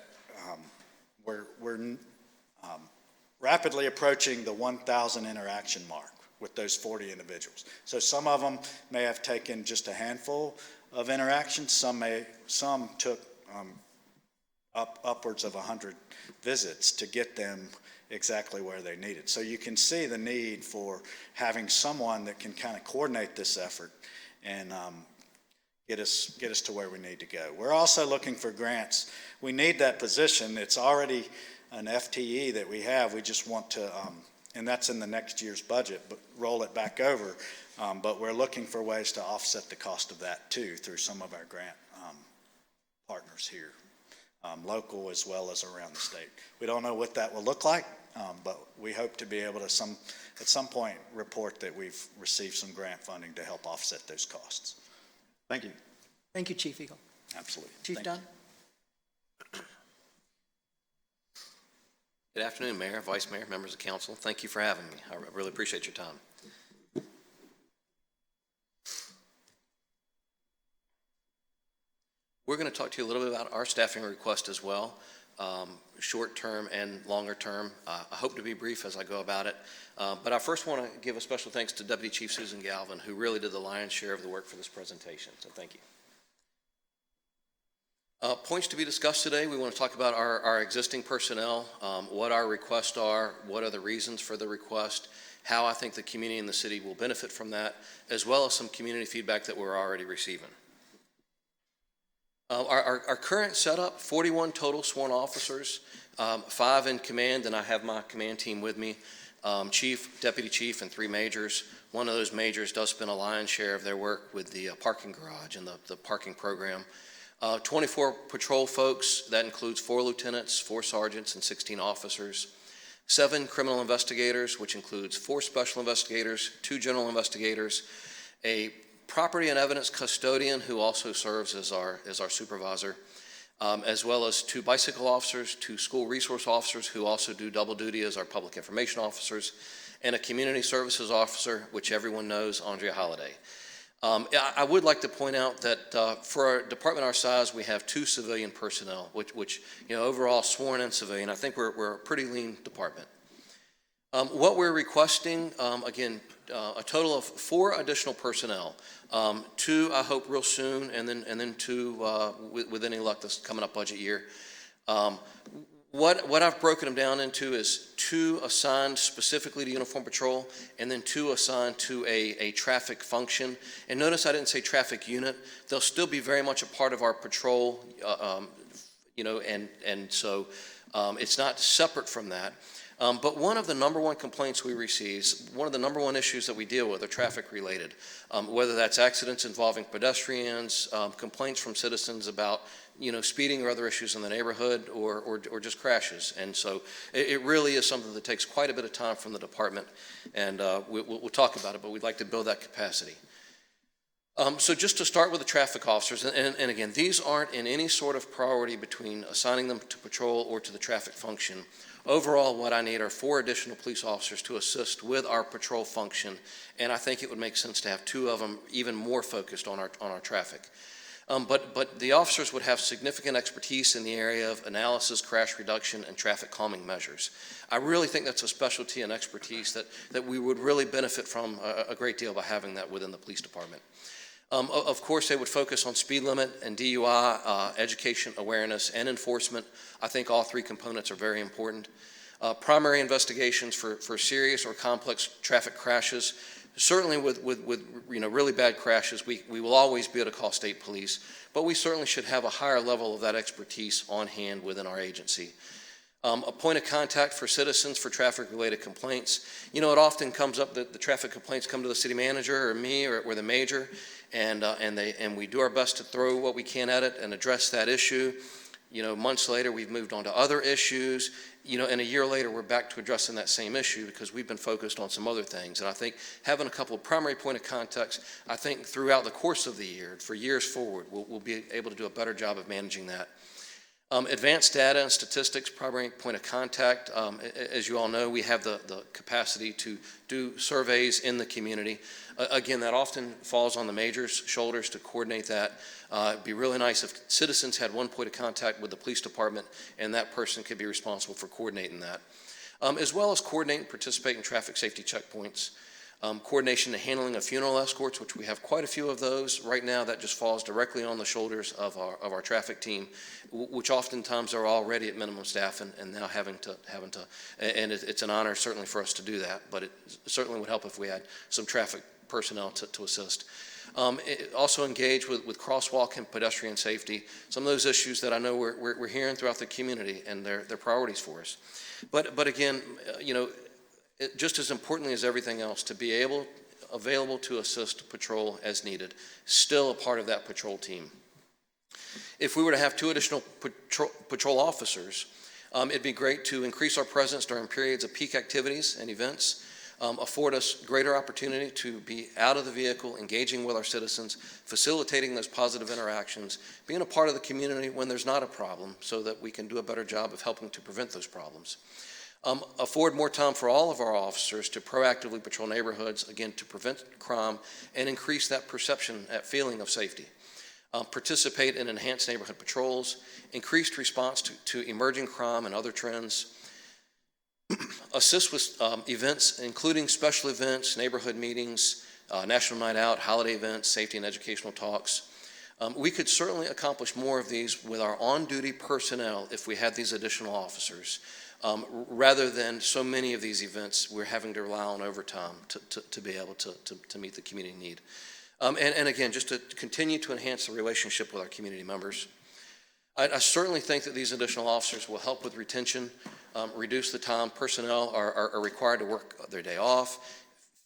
we're rapidly approaching the 1,000 interaction mark with those 40 individuals. So some of them may have taken just a handful of interactions. Some took upwards of 100 visits to get them exactly where they needed. So you can see the need for having someone that can kind of coordinate this effort and get us to where we need to go. We're also looking for grants. We need that position. It's already an FTE that we have. We just want to, and that's in the next year's budget, but roll it back over. But we're looking for ways to offset the cost of that too through some of our grant partners here, local as well as around the state. We don't know what that will look like, but we hope to be able to at some point report that we've received some grant funding to help offset those costs. Thank you. Thank you, Chief Eagle. Absolutely. Chief Thank Dunn? Good afternoon, Mayor, Vice Mayor, members of council. Thank you for having me. I really appreciate your time. We're going to talk to you a little bit about our staffing request as well, short-term and longer-term. I hope to be brief as I go about it, but I first want to give a special thanks to Deputy Chief Susan Galvin, who really did the lion's share of the work for this presentation, so thank you. Points to be discussed today. We want to talk about our existing personnel, what our requests are, what are the reasons for the request, how I think the community and the city will benefit from that, as well as some community feedback that we're already receiving. Our current setup, 41 total sworn officers, 5 in command, and I have my command team with me, chief, deputy chief, and 3 majors. One of those majors does spend a lion's share of their work with the parking garage and the parking program. 24 patrol folks, that includes 4 lieutenants, 4 sergeants, and 16 officers. 7 criminal investigators, which includes 4 special investigators, 2 general investigators, a property and evidence custodian who also serves as our supervisor, as well as 2 bicycle officers, 2 school resource officers who also do double duty as our public information officers, and a community services officer, which everyone knows, Andrea Holliday. I would like to point out that for a department our size, we have 2 civilian personnel, which overall sworn and civilian, I think we're a pretty lean department. What we're requesting, again, a total of 4 additional personnel, 2 I hope real soon, and then 2 with any luck this coming up budget year. What I've broken them down into is 2 assigned specifically to uniform patrol, and then 2 assigned to a traffic function. And notice I didn't say traffic unit. They'll still be very much a part of our patrol, and so it's not separate from that. But one of the #1 complaints we receive, one of the #1 issues that we deal with are traffic related, whether that's accidents involving pedestrians, complaints from citizens about speeding or other issues in the neighborhood, or just crashes. And so it really is something that takes quite a bit of time from the department, and we'll talk about it, but we'd like to build that capacity. So just to start with the traffic officers, and again, these aren't in any sort of priority between assigning them to patrol or to the traffic function. Overall, what I need are 4 additional police officers to assist with our patrol function, and I think it would make sense to have 2 of them even more focused on our traffic. But the officers would have significant expertise in the area of analysis, crash reduction, and traffic calming measures. I really think that's a specialty and expertise that we would really benefit from a great deal by having that within the police department. Of course, they would focus on speed limit and DUI, education, awareness, and enforcement. I think all 3 components are very important. Primary investigations for serious or complex traffic crashes. Certainly with really bad crashes, we will always be able to call state police, but we certainly should have a higher level of that expertise on hand within our agency. A point of contact for citizens for traffic-related complaints. It often comes up that the traffic complaints come to the city manager or me or the major, and we do our best to throw what we can at it and address that issue. Months later, we've moved on to other issues, and a year later, we're back to addressing that same issue because we've been focused on some other things. And I think having a couple of primary point of contacts, I think throughout the course of the year, for years forward, we'll be able to do a better job of managing that. Advanced data and statistics, primary point of contact. As you all know, we have the capacity to do surveys in the community. Again, that often falls on the mayor's shoulders to coordinate that. It'd be really nice if citizens had one point of contact with the police department, and that person could be responsible for coordinating that. As well as coordinate and participate in traffic safety checkpoints. Coordination and handling of funeral escorts, which we have quite a few of those. Right now, that just falls directly on the shoulders of our traffic team, which oftentimes are already at minimum staff and now having to, and it's an honor certainly for us to do that, but it certainly would help if we had some traffic personnel to assist. Also engage with crosswalk and pedestrian safety, some of those issues that I know we're hearing throughout the community, and they're priorities for us. But again, just as importantly as everything else, to be available to assist patrol as needed, still a part of that patrol team. If we were to have 2 additional patrol officers, it'd be great to increase our presence during periods of peak activities and events, afford us greater opportunity to be out of the vehicle, engaging with our citizens, facilitating those positive interactions, being a part of the community when there's not a problem so that we can do a better job of helping to prevent those problems. Afford more time for all of our officers to proactively patrol neighborhoods, again, to prevent crime and increase that perception, that feeling of safety. Participate in enhanced neighborhood patrols, increased response to emerging crime and other trends, assist with events, including special events, neighborhood meetings, National Night Out, holiday events, safety and educational talks. We could certainly accomplish more of these with our on-duty personnel if we had these additional officers, rather than so many of these events we're having to rely on overtime to be able to meet the community need. And again, just to continue to enhance the relationship with our community members. I certainly think that these additional officers will help with retention, reduce the time personnel are required to work their day off,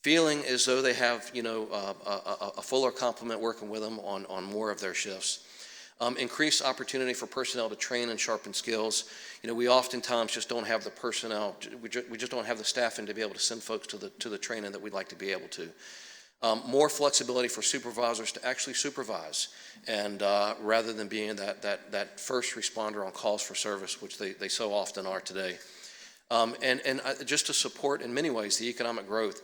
feeling as though they have, a fuller complement working with them on more of their shifts. Increase opportunity for personnel to train and sharpen skills. We oftentimes just don't have the personnel, we just don't have the staffing to be able to send folks to the training that we'd like to be able to. More flexibility for supervisors to actually supervise, and rather than being that first responder on calls for service, which they so often are today. And just to support in many ways the economic growth,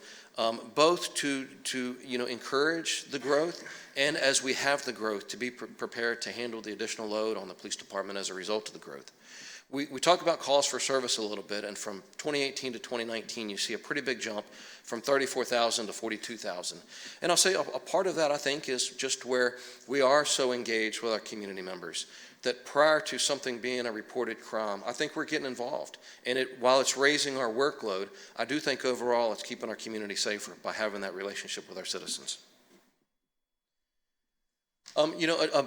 both to encourage the growth, and as we have the growth, to be prepared to handle the additional load on the police department as a result of the growth. We talk about calls for service a little bit, and from 2018 to 2019, you see a pretty big jump from 34,000 to 42,000. And I'll say a part of that, I think, is just where we are so engaged with our community members that prior to something being a reported crime, I think we're getting involved. And while it's raising our workload, I do think overall it's keeping our community safer by having that relationship with our citizens.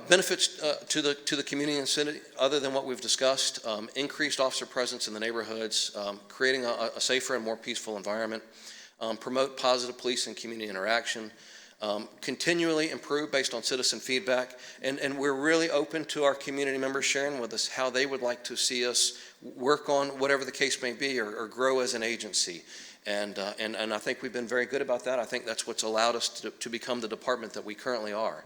Benefits to the community and city, other than what we've discussed, increased officer presence in the neighborhoods, creating a safer and more peaceful environment, promote positive police and community interaction, continually improve based on citizen feedback, and we're really open to our community members sharing with us how they would like to see us work on whatever the case may be, or grow as an agency. And I think we've been very good about that. I think that's what's allowed us to become the department that we currently are.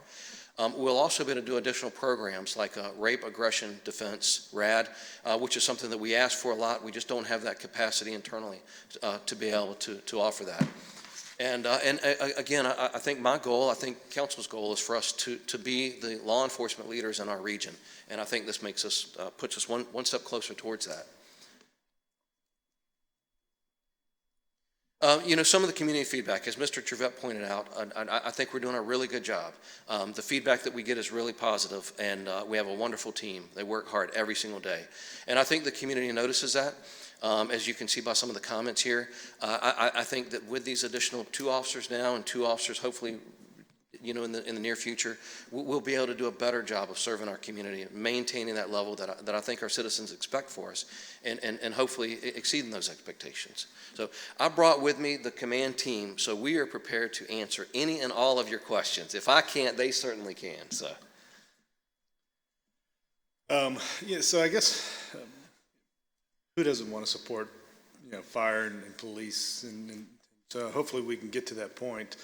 We'll also be able to do additional programs like Rape Aggression Defense, RAD, which is something that we ask for a lot. We just don't have that capacity internally to be able to offer that. And again, I think my goal, I think council's goal is for us to be the law enforcement leaders in our region. And I think this makes us, puts us one step closer towards that. Some of the community feedback, as Mr. Trevette pointed out, I think we're doing a really good job. The feedback that we get is really positive, and we have a wonderful team. They work hard every single day. And I think the community notices that, as you can see by some of the comments here. I think that with these additional 2 officers now and 2 officers hopefully in the near future, we'll be able to do a better job of serving our community, maintaining that level that I think our citizens expect for us, and hopefully exceeding those expectations. So I brought with me the command team, so we are prepared to answer any and all of your questions. If I can't, they certainly can. So, so I guess who doesn't want to support fire and police, and so hopefully we can get to that point.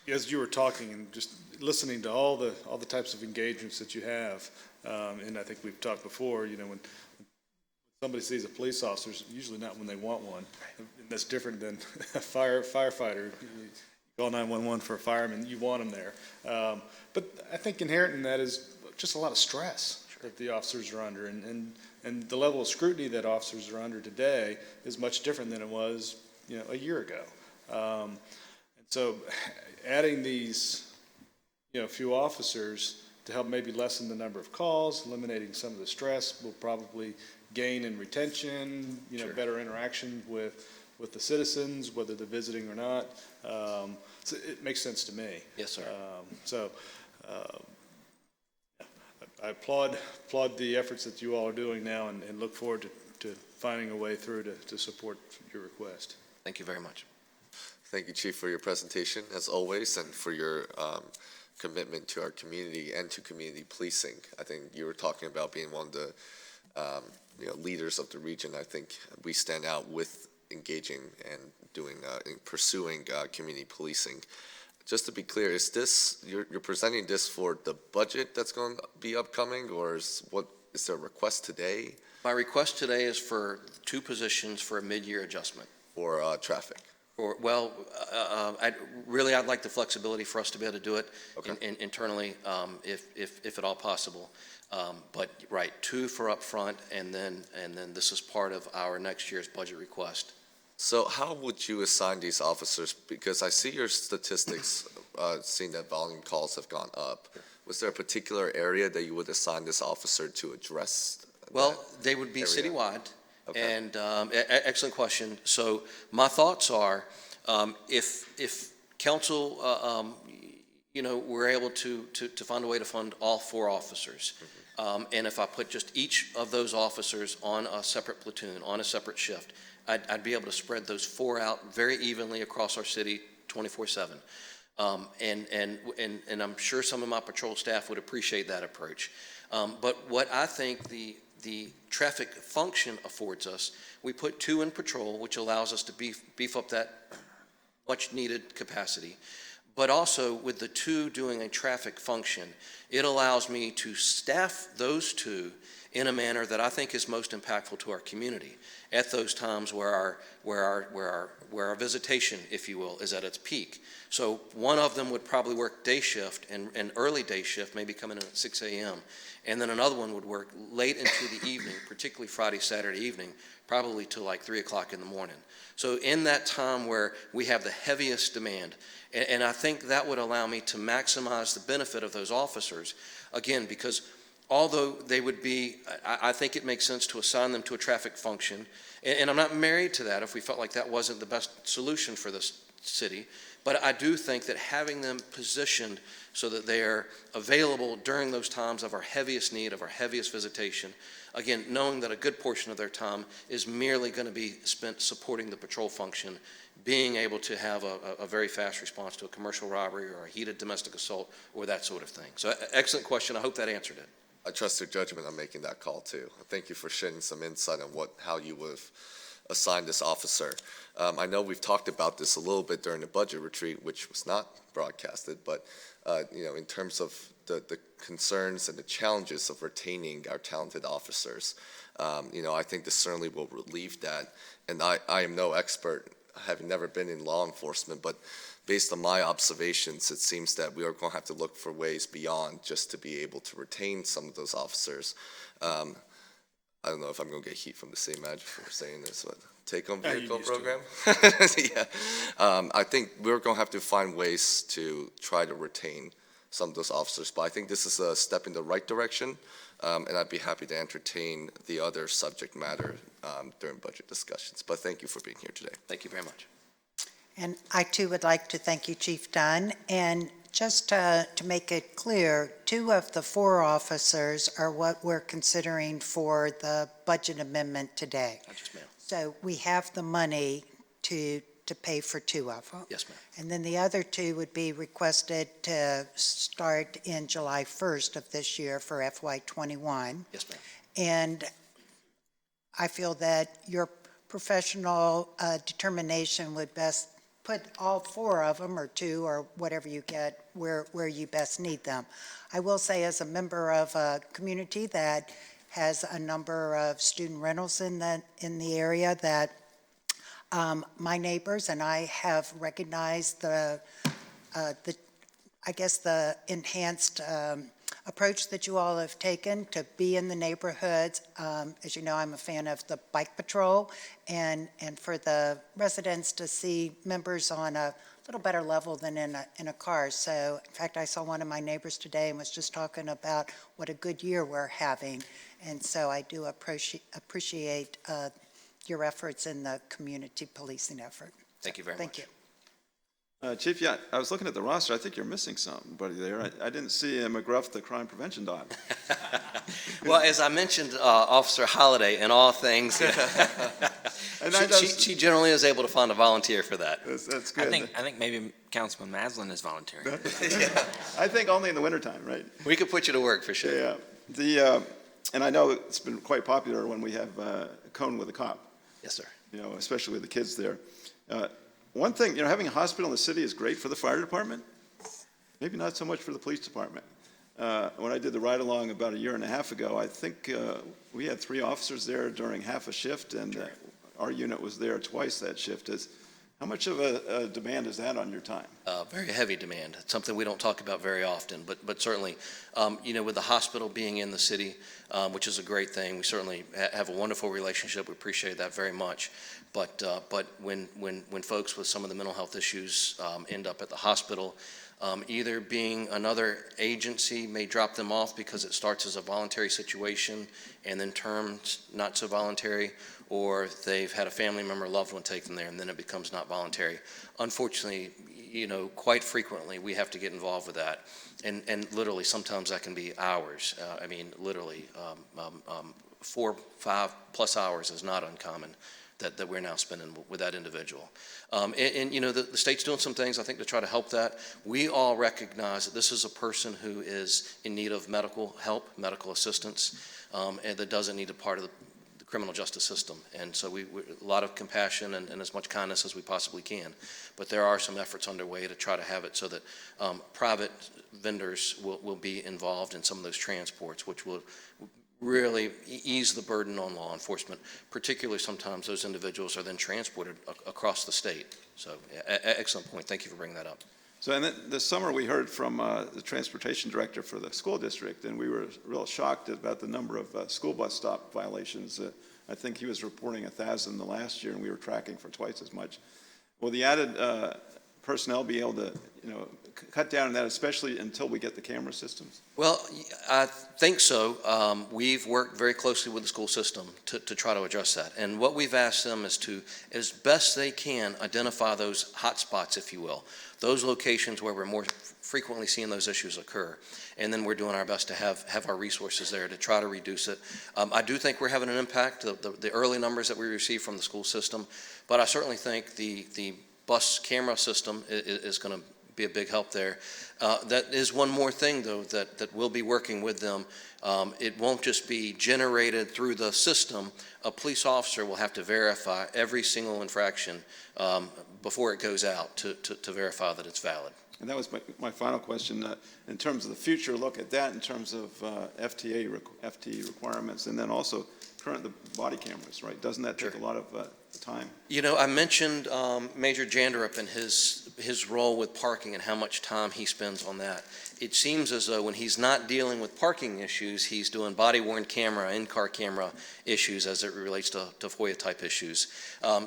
As you were talking and just listening to all the types of engagements that you have, and I think we've talked before, when somebody sees a police officer, it's usually not when they want one. And that's different than a firefighter. You call 911 for a fireman, you want them there. But I think inherent in that is just a lot of stress that the officers are under, and the level of scrutiny that officers are under today is much different than it was a year ago. So adding these, few officers to help maybe lessen the number of calls, eliminating some of the stress, will probably gain in retention, Sure. better interaction with the citizens, whether they're visiting or not. So it makes sense to me. Yes, sir. I applaud the efforts that you all are doing now, and look forward to finding a way through to support your request. Thank you very much. Thank you, Chief, for your presentation, as always, and for your commitment to our community and to community policing. I think you were talking about being one of the leaders of the region. I think we stand out with engaging and pursuing community policing. Just to be clear, is this you're presenting this for the budget that's going to be upcoming, or is there a request today? My request today is for 2 positions for a mid-year adjustment. For traffic. I'd like the flexibility for us to be able to do it Okay. internally, if at all possible. But, right, 2 for upfront, and then this is part of our next year's budget request. So how would you assign these officers? Because I see your statistics, seeing that volume calls have gone up. Was there a particular area that you would assign this officer to address? Well, they would be area? citywide, Okay. and excellent question. So my thoughts are, if council, we're able to find a way to fund all 4 officers, and if I put just each of those officers on a separate platoon, on a separate shift, I'd be able to spread those 4 out very evenly across our city 24/7. And I'm sure some of my patrol staff would appreciate that approach. But what I think the traffic function affords us, we put 2 in patrol, which allows us to beef up that much-needed capacity. But also, with the 2 doing a traffic function, it allows me to staff those 2 in a manner that I think is most impactful to our community at those times where our visitation, if you will, is at its peak. So one of them would probably work day shift and early day shift, maybe coming in at 6 a.m., and then another one would work late into the evening, particularly Friday, Saturday evening, probably till like 3 o'clock in the morning. So in that time where we have the heaviest demand, and I think that would allow me to maximize the benefit of those officers, again, because although they would be, I think it makes sense to assign them to a traffic function, and I'm not married to that if we felt like that wasn't the best solution for this city, but I do think that having them positioned so that they are available during those times of our heaviest need, of our heaviest visitation, again, knowing that a good portion of their time is merely going to be spent supporting the patrol function, being able to have a very fast response to a commercial robbery or a heated domestic assault or that sort of thing. So excellent question. I hope that answered it. I trust your judgment on making that call too. Thank you for shedding some insight on how you would have assigned this officer. I know we've talked about this a little bit during the budget retreat, which was not broadcasted, but in terms of the concerns and the challenges of retaining our talented officers, I think this certainly will relieve that. And I am no expert, having never been in law enforcement, but based on my observations, it seems that we are going to have to look for ways beyond just to be able to retain some of those officers. I don't know if I'm going to get heat from the city manager for saying this, but take-home vehicle program? Yeah. I think we're going to have to find ways to try to retain some of those officers, but I think this is a step in the right direction, and I'd be happy to entertain the other subject matter during budget discussions. But thank you for being here today. Thank you very much. And I too would like to thank you, Chief Dunn. And just to make it clear, 2 of the 4 officers are what we're considering for the budget amendment today. Yes, ma'am. So we have the money to pay for 2 of them. Yes, ma'am. And then the other 2 would be requested to start in July 1st of this year for FY21. Yes, ma'am. And I feel that your professional determination would best put all 4 of them, or 2, or whatever you get, where you best need them. I will say, as a member of a community that has a number of student rentals in the area, that my neighbors and I have recognized the enhanced approach that you all have taken to be in the neighborhoods. As you know, I'm a fan of the bike patrol, and for the residents to see members on a little better level than in a car. So, in fact, I saw one of my neighbors today and was just talking about what a good year we're having. And so I do appreciate your efforts in the community policing effort. Thank you very much. Thank you. Chief, yeah, I was looking at the roster. I think you're missing somebody there. I didn't see McGruff, the crime prevention dog. Well, as I mentioned, Officer Holliday in all things, And she generally is able to find a volunteer for that. That's good. I think maybe Councilman Maslin is volunteering. I think only in the wintertime, right? We could put you to work for sure. Yeah. And I know it's been quite popular when we have Cone with a cop. Yes, sir. Especially with the kids there. One thing, having a hospital in the city is great for the fire department. Maybe not so much for the police department. when I did the ride-along about a year and a half ago, I think we had 3 officers there during half a shift, and our unit was there twice that shift. How much of a demand is that on your time? Very heavy demand. It's something we don't talk about very often, but certainly, with the hospital being in the city, which is a great thing, we certainly have a wonderful relationship. We appreciate that very much. But when folks with some of the mental health issues end up at the hospital, either being another agency may drop them off because it starts as a voluntary situation and then turns not so voluntary, or they've had a family member or loved one take them there and then it becomes not voluntary. Unfortunately, quite frequently we have to get involved with that. And literally sometimes that can be hours. Literally 4, 5+ hours is not uncommon that we're now spending with that individual. The state's doing some things, I think, to try to help that. We all recognize that this is a person who is in need of medical help, medical assistance, and that doesn't need a part of the criminal justice system. And so we a lot of compassion and as much kindness as we possibly can. But there are some efforts underway to try to have it so that private vendors will be involved in some of those transports, which will really ease the burden on law enforcement, particularly sometimes those individuals are then transported across the state. So excellent point. Thank you for bringing that up. So and this summer we heard from the transportation director for the school district, and we were real shocked about the number of school bus stop violations. I think he was reporting 1,000 the last year, and we were tracking for twice as much. Will the added personnel be able to cut down on that, especially until we get the camera systems? Well, I think so. We've worked very closely with the school system to try to address that. And what we've asked them is to, as best they can, identify those hot spots, if you will, those locations where we're more frequently seeing those issues occur. And then we're doing our best to have our resources there to try to reduce it. I do think we're having an impact, the early numbers that we receive from the school system, but I certainly think the bus camera system is going to be a big help there. That is one more thing, though, that we'll be working with them. It won't just be generated through the system. A police officer will have to verify every single infraction before it goes out to verify that it's valid. And that was my final question. In terms of the future, look at that in terms of FT requirements, and then also the body cameras, right? Doesn't that take a lot of time? I mentioned Major Janderup and his role with parking and how much time he spends on that. It seems as though when he's not dealing with parking issues, he's doing body-worn camera, in-car camera issues as it relates to FOIA-type issues.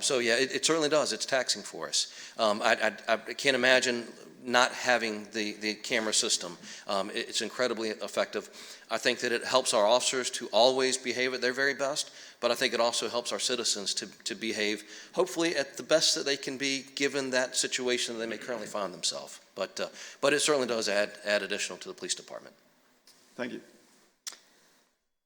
So, yeah, it certainly does. It's taxing for us. I can't imagine not having the camera system. It's incredibly effective. I think that it helps our officers to always behave at their very best, but I think it also helps our citizens to behave, hopefully, at the best that they can be given that situation that they may currently find themselves. But it certainly does add additional to the police department. Thank you.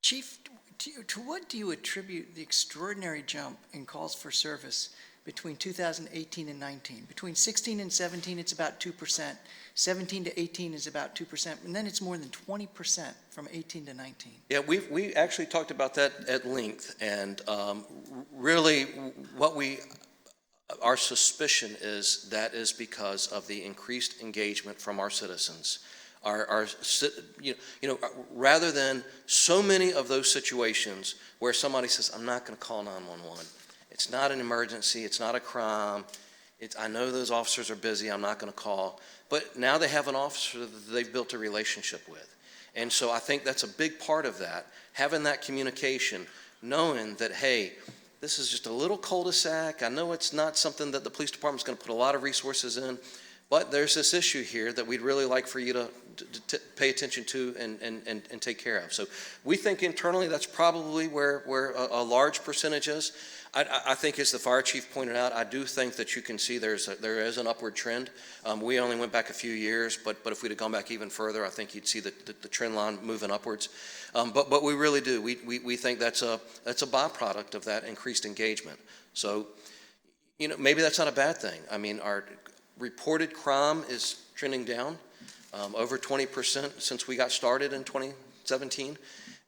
Chief, to what do you attribute the extraordinary jump in calls for service between 2018 and 19? Between 16 and 17, it's about 2%. 17 to 18 is about 2%, and then it's more than 20% from 18 to 19. Yeah, we actually talked about that at length, and really our suspicion is that is because of the increased engagement from our citizens. Rather than so many of those situations where somebody says, I'm not going to call 911. It's not an emergency. It's not a crime. I know those officers are busy. I'm not going to call. But now they have an officer that they've built a relationship with. And so I think that's a big part of that, having that communication, knowing that, hey, this is just a little cul-de-sac. I know it's not something that the police department's going to put a lot of resources in, but there's this issue here that we'd really like for you to pay attention to and take care of. So we think internally that's probably where a large percentage is. I think, as the fire chief pointed out, I do think that you can see there is an upward trend. We only went back a few years, but if we'd have gone back even further, I think you'd see the trend line moving upwards. But we really do. We think that's a byproduct of that increased engagement. So, maybe that's not a bad thing. I mean, our reported crime is trending down over 20% since we got started in 2017.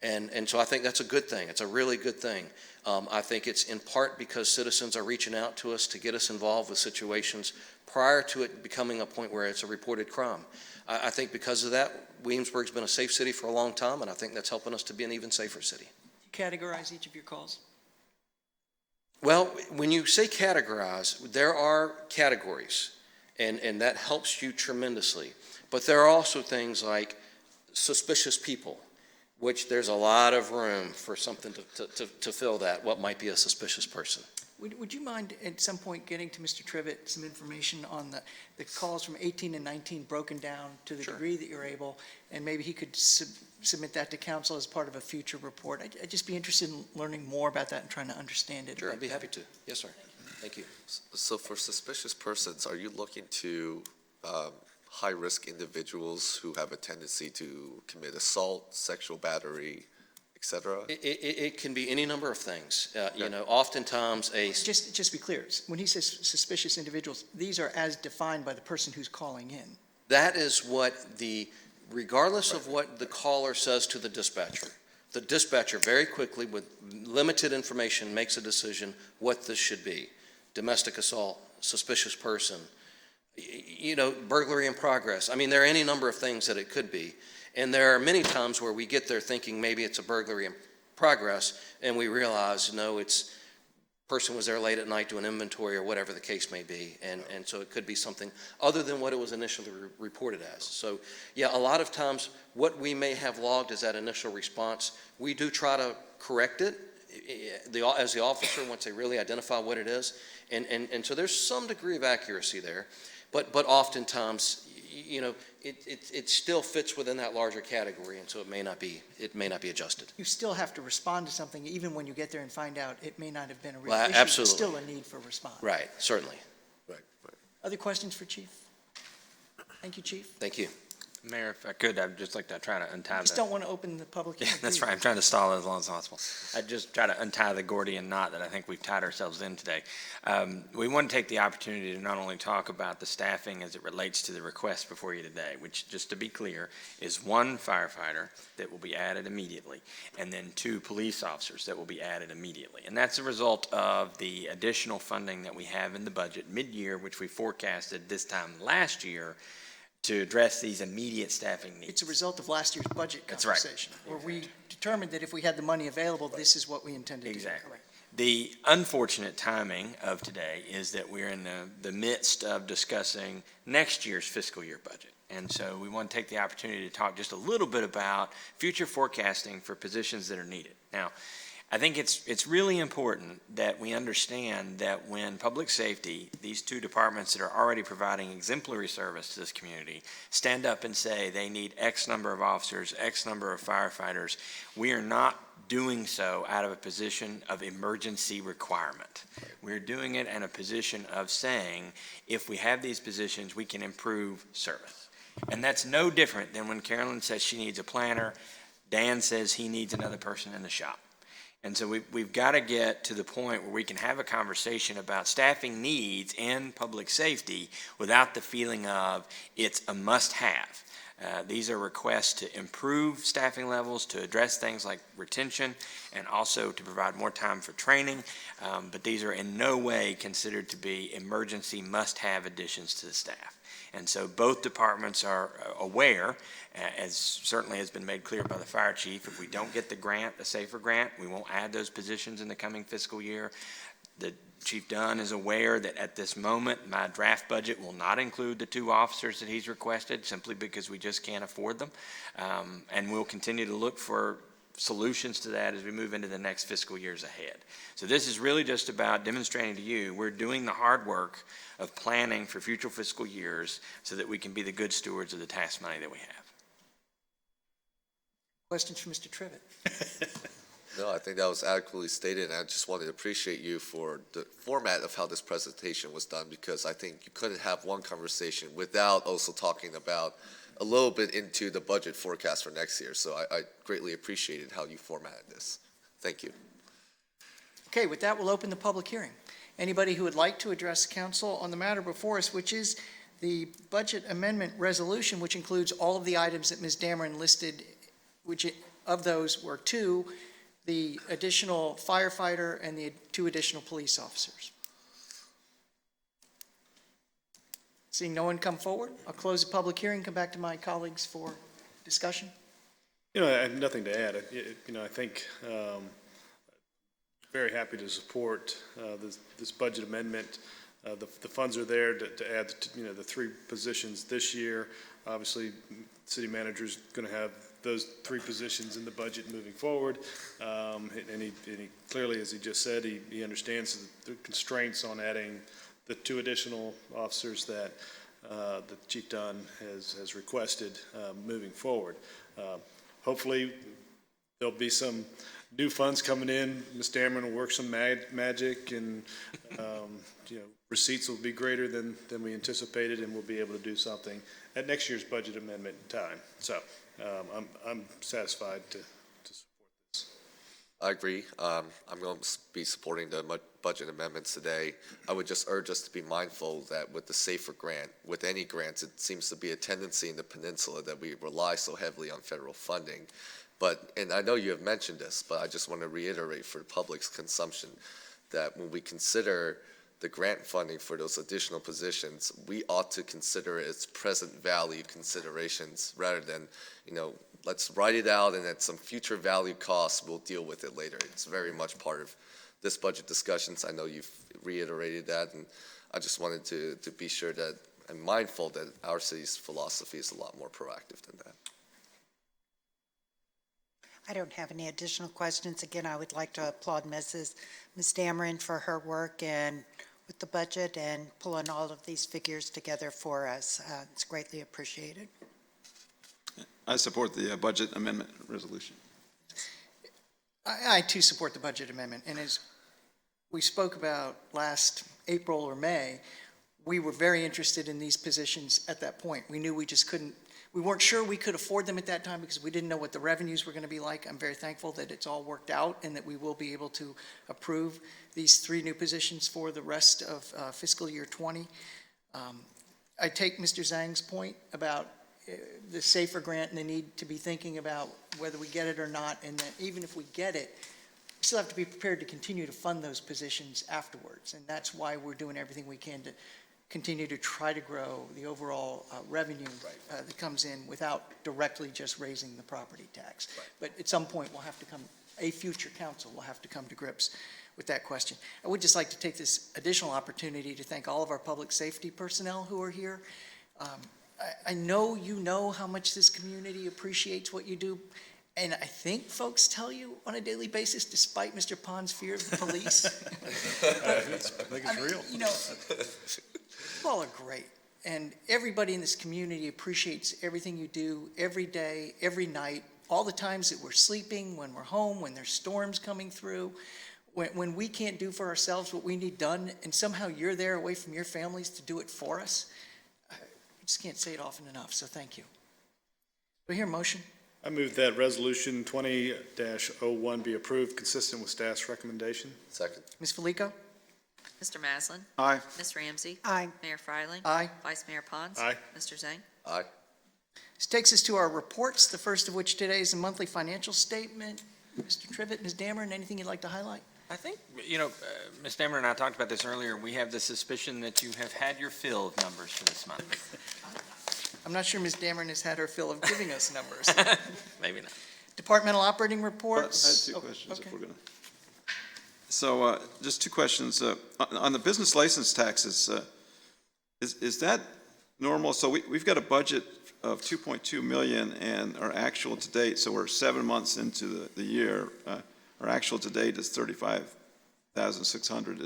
And so I think that's a good thing. It's a really good thing. I think it's in part because citizens are reaching out to us to get us involved with situations prior to it becoming a point where it's a reported crime. I think because of that, Williamsburg's been a safe city for a long time, and I think that's helping us to be an even safer city. Categorize each of your calls? Well, when you say categorize, there are categories, and that helps you tremendously. But there are also things like suspicious people, which there's a lot of room for something to fill that, what might be a suspicious person. Would you mind at some point getting to Mr. Trivett some information on the calls from 18 and 19 broken down to the degree that you're able, and maybe he could submit that to council as part of a future report? I'd just be interested in learning more about that and trying to understand it. Sure, I'd be happy to. Yes, sir. Thank you. So for suspicious persons, are you looking to high-risk individuals who have a tendency to commit assault, sexual battery, et cetera? It can be any number of things. You know, oftentimes Just be clear, when he says suspicious individuals, these are as defined by the person who's calling in. that is what regardless of what the caller says to the dispatcher very quickly with limited information makes a decision what this should be. Domestic assault, suspicious person, burglary in progress. I mean, there are any number of things that it could be. And there are many times where we get there thinking maybe it's a burglary in progress, and we realize, no, it's person was there late at night doing inventory or whatever the case may be. And so it could be something other than what it was initially reported as. So, yeah, a lot of times what we may have logged as that initial response, we do try to correct it as the officer once they really identify what it is. And so there's some degree of accuracy there. But oftentimes, it still fits within that larger category, and so it may not be adjusted. You still have to respond to something even when you get there and find out it may not have been a real Well, issue. absolutely. There's still a need for response. Right, certainly. Right. Other questions for Chief? Thank you, Chief. Thank you. Mayor, if I could, I'd just like to try to untie Just don't want to open the public hearing. That's right. I'm trying to stall it as long as possible. I'd just try to untie the Gordian knot that I think we've tied ourselves in today. We want to take the opportunity to not only talk about the staffing as it relates to the request before you today, which, just to be clear, is 1 firefighter that will be added immediately, and then 2 police officers that will be added immediately. And that's a result of the additional funding that we have in the budget mid-year, which we forecasted this time last year, to address these immediate staffing needs. It's a result of last year's budget That's right. conversation, where we determined that if we had the money available, this is what we intended to do. Exactly. The unfortunate timing of today is that we're in the midst of discussing next year's fiscal year budget. And so we want to take the opportunity to talk just a little bit about future forecasting for positions that are needed. Now, I think it's really important that we understand that when public safety, these 2 departments that are already providing exemplary service to this community, stand up and say they need X number of officers, X number of firefighters, we are not doing so out of a position of emergency requirement. We're doing it in a position of saying, if we have these positions, we can improve service. And that's no different than when Carolyn says she needs a planner, Dan says he needs another person in the shop. And so we've got to get to the point where we can have a conversation about staffing needs in public safety without the feeling of it's a must-have. These are requests to improve staffing levels, to address things like retention, and also to provide more time for training. But these are in no way considered to be emergency must-have additions to the staff. And so both departments are aware, as certainly has been made clear by the fire chief, if we don't get the grant, the SAFER grant, we won't add those positions in the coming fiscal year. The Chief Dunn is aware that at this moment, my draft budget will not include the 2 officers that he's requested, simply because we just can't afford them. And we'll continue to look for solutions to that as we move into the next fiscal years ahead. So this is really just about demonstrating to you we're doing the hard work of planning for future fiscal years so that we can be the good stewards of the tax money that we have. Questions for Mr. Trivett? No, I think that was adequately stated, and I just wanted to appreciate you for the format of how this presentation was done, because I think you couldn't have one conversation without also talking about a little bit into the budget forecast for next year. So I greatly appreciated how you formatted this. Thank you. Okay, with that, we'll open the public hearing. Anybody who would like to address council on the matter before us, which is the budget amendment resolution, which includes all of the items that Ms. Dameron listed, which of those were 2, the additional firefighter and the 2 additional police officers. Seeing no one come forward, I'll close the public hearing, come back to my colleagues for discussion. You know, I have nothing to add. I think very happy to support this budget amendment. The funds are there to add, the 3 positions this year. Obviously, city manager's going to have those 3 positions in the budget moving forward. And he clearly, as he just said, he understands the constraints on adding the 2 additional officers that Chief Dunn has requested moving forward. Hopefully, there'll be some new funds coming in. Ms. Dameron will work some magic, and receipts will be greater than we anticipated, and we'll be able to do something at next year's budget amendment time. So I'm satisfied to support this. I agree. I'm going to be supporting the budget amendments today. I would just urge us to be mindful that with the SAFER grant, with any grants, it seems to be a tendency in the peninsula that we rely so heavily on federal funding. And I know you have mentioned this, but I just want to reiterate for the public's consumption that when we consider the grant funding for those additional positions, we ought to consider its present value considerations rather than, let's write it out and at some future value costs, we'll deal with it later. It's very much part of this budget discussions. I know you've reiterated that, and I just wanted to be sure that I'm mindful that our city's philosophy is a lot more proactive than that. I don't have any additional questions. Again, I would like to applaud Ms. Dameron for her work and with the budget and pulling all of these figures together for us. It's greatly appreciated. I support the budget amendment resolution. I too support the budget amendment, and as we spoke about last April or May, we were very interested in these positions at that point. We knew we weren't sure we could afford them at that time because we didn't know what the revenues were going to be like. I'm very thankful that it's all worked out and that we will be able to approve these 3 new positions for the rest of fiscal year 20. I take Mr. Zhang's point about the SAFER grant and the need to be thinking about whether we get it or not, and that even if we get it, we still have to be prepared to continue to fund those positions afterwards. And that's why we're doing everything we can to continue to try to grow the overall revenue that comes in without directly just raising the property tax. Right. But at some point, a future council will have to come to grips with that question. I would just like to take this additional opportunity to thank all of our public safety personnel who are here. I know you know how much this community appreciates what you do, and I think folks tell you on a daily basis, despite Mr. Pond's fear of the police. I think it's real. You all are great, and everybody in this community appreciates everything you do every day, every night, all the times that we're sleeping, when we're home, when there's storms coming through, when we can't do for ourselves what we need done, and somehow you're there away from your families to do it for us. I just can't say it often enough, so thank you. Do I hear a motion? I move that Resolution 20-01 be approved, consistent with staff's recommendation. Second. Ms. Felico? Mr. Maslin? Aye. Ms. Ramsey? Aye. Mayor Fryling? Aye. Vice Mayor Pons? Aye. Mr. Zhang? Aye. This takes us to our reports, the first of which today is a monthly financial statement. Mr. Trivett, Ms. Dameron, anything you'd like to highlight? I think, Ms. Dameron and I talked about this earlier. We have the suspicion that you have had your fill of numbers for this month. I'm not sure Ms. Dameron has had her fill of giving us numbers. Maybe not. Departmental operating reports. I had 2 questions okay. if we're going to. So just 2 questions. On the business license taxes, is that normal? So we've got a budget of 2.2 million and our actual to date, so we're 7 months into the year. Our actual to date is 35,600.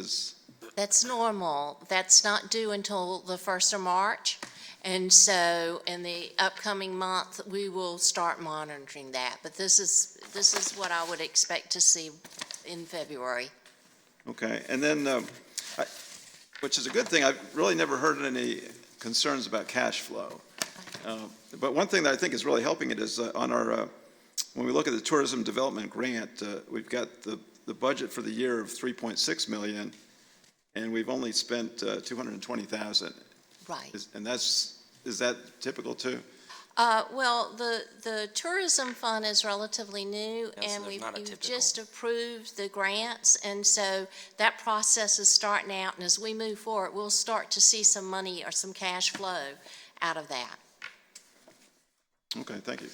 That's normal. That's not due until the 1st of March. And so in the upcoming month, we will start monitoring that. But this is what I would expect to see in February. Okay, and then, which is a good thing, I've really never heard any concerns about cash flow. But one thing that I think is really helping it is on our, when we look at the tourism development grant, we've got the budget for the year of 3.6 million, and we've only spent 220,000. Right. And is that typical too? Well, the tourism fund is relatively new, Yeah, so and there's not a we've typical- just approved the grants, and so that process is starting out, and as we move forward, we'll start to see some money or some cash flow out of that. Okay, thank you.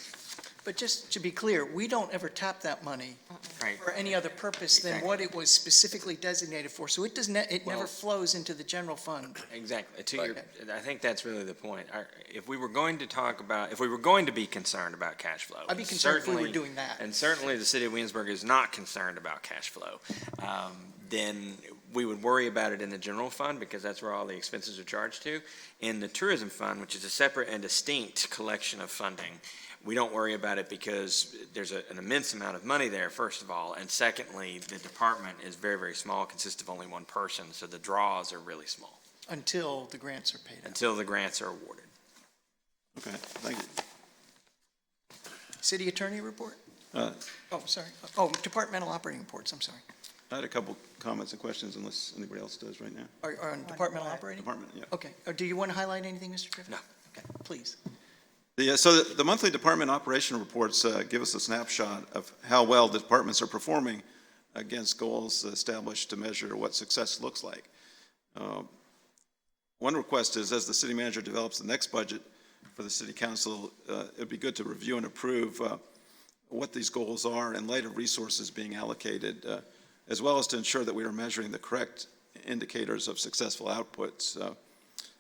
But just to be clear, we don't ever tap that money Right. for any other purpose than what it was specifically designated for. So it never Well- flows into the general fund. Exactly. Okay. I think that's really the point. If we were going to be concerned about cash flow. I'd be concerned if we were certainly- doing that. And certainly the city of Williamsburg is not concerned about cash flow. Then we would worry about it in the general fund because that's where all the expenses are charged to. In the tourism fund, which is a separate and distinct collection of funding, we don't worry about it because there's an immense amount of money there, first of all. And secondly, the department is very, very small, consists of only one person, so the draws are really small Until the grants are paid out. until the grants are awarded. Okay, thank you. City attorney report? Uh, Oh, sorry. Oh, departmental operating reports, I'm sorry. I had a couple comments and questions unless anybody else does right now. Are on departmental operating? Department, yeah. Okay. Do you want to highlight anything, Mr. Griffin? No. Okay, please. So the monthly department operation reports give us a snapshot of how well the departments are performing against goals established to measure what success looks like. One request is, as the city manager develops the next budget for the city council, it'd be good to review and approve what these goals are in light of resources being allocated, as well as to ensure that we are measuring the correct indicators of successful outputs.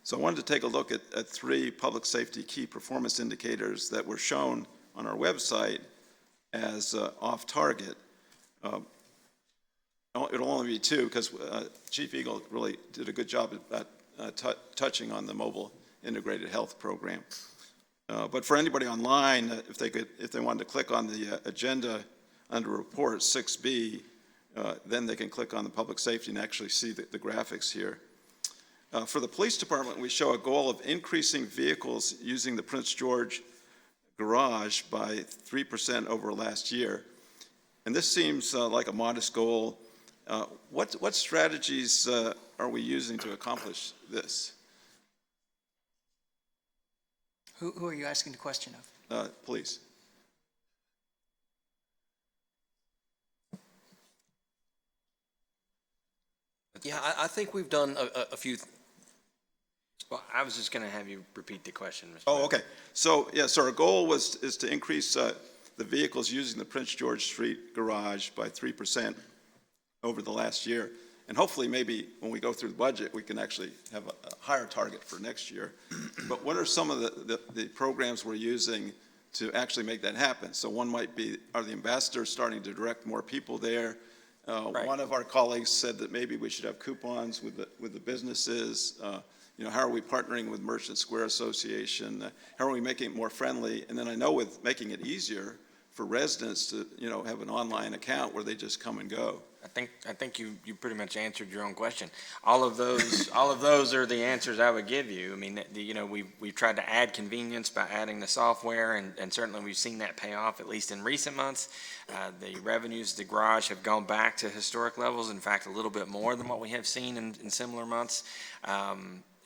So I wanted to take a look at three public safety key performance indicators that were shown on our website as off target. It'll only be two because Chief Eagle really did a good job at touching on the mobile integrated health program. But for anybody online, if they wanted to click on the agenda under report 6B, then they can click on the public safety and actually see the graphics here. For the police department, we show a goal of increasing vehicles using the Prince George garage by 3% over last year. And this seems like a modest goal. What strategies are we using to accomplish this? Who are you asking the question of? Please. Yeah, I think we've done a few. Well, I was just going to have you repeat the question, Mr. Oh, okay. So, yeah, so our goal is to increase the vehicles using the Prince George Street garage by 3% over the last year. And hopefully, maybe when we go through the budget, we can actually have a higher target for next year. But what are some of the programs we're using to actually make that happen? So one might be, are the ambassadors starting to direct more people there? Right. One of our colleagues said that maybe we should have coupons with the businesses. How are we partnering with Merchant Square Association? How are we making it more friendly? And then I know with making it easier for residents to, have an online account where they just come and go. I think you pretty much answered your own question. All of those are the answers I would give you. I mean, we've tried to add convenience by adding the software, and certainly we've seen that pay off, at least in recent months. The revenues of the garage have gone back to historic levels, in fact, a little bit more than what we have seen in similar months.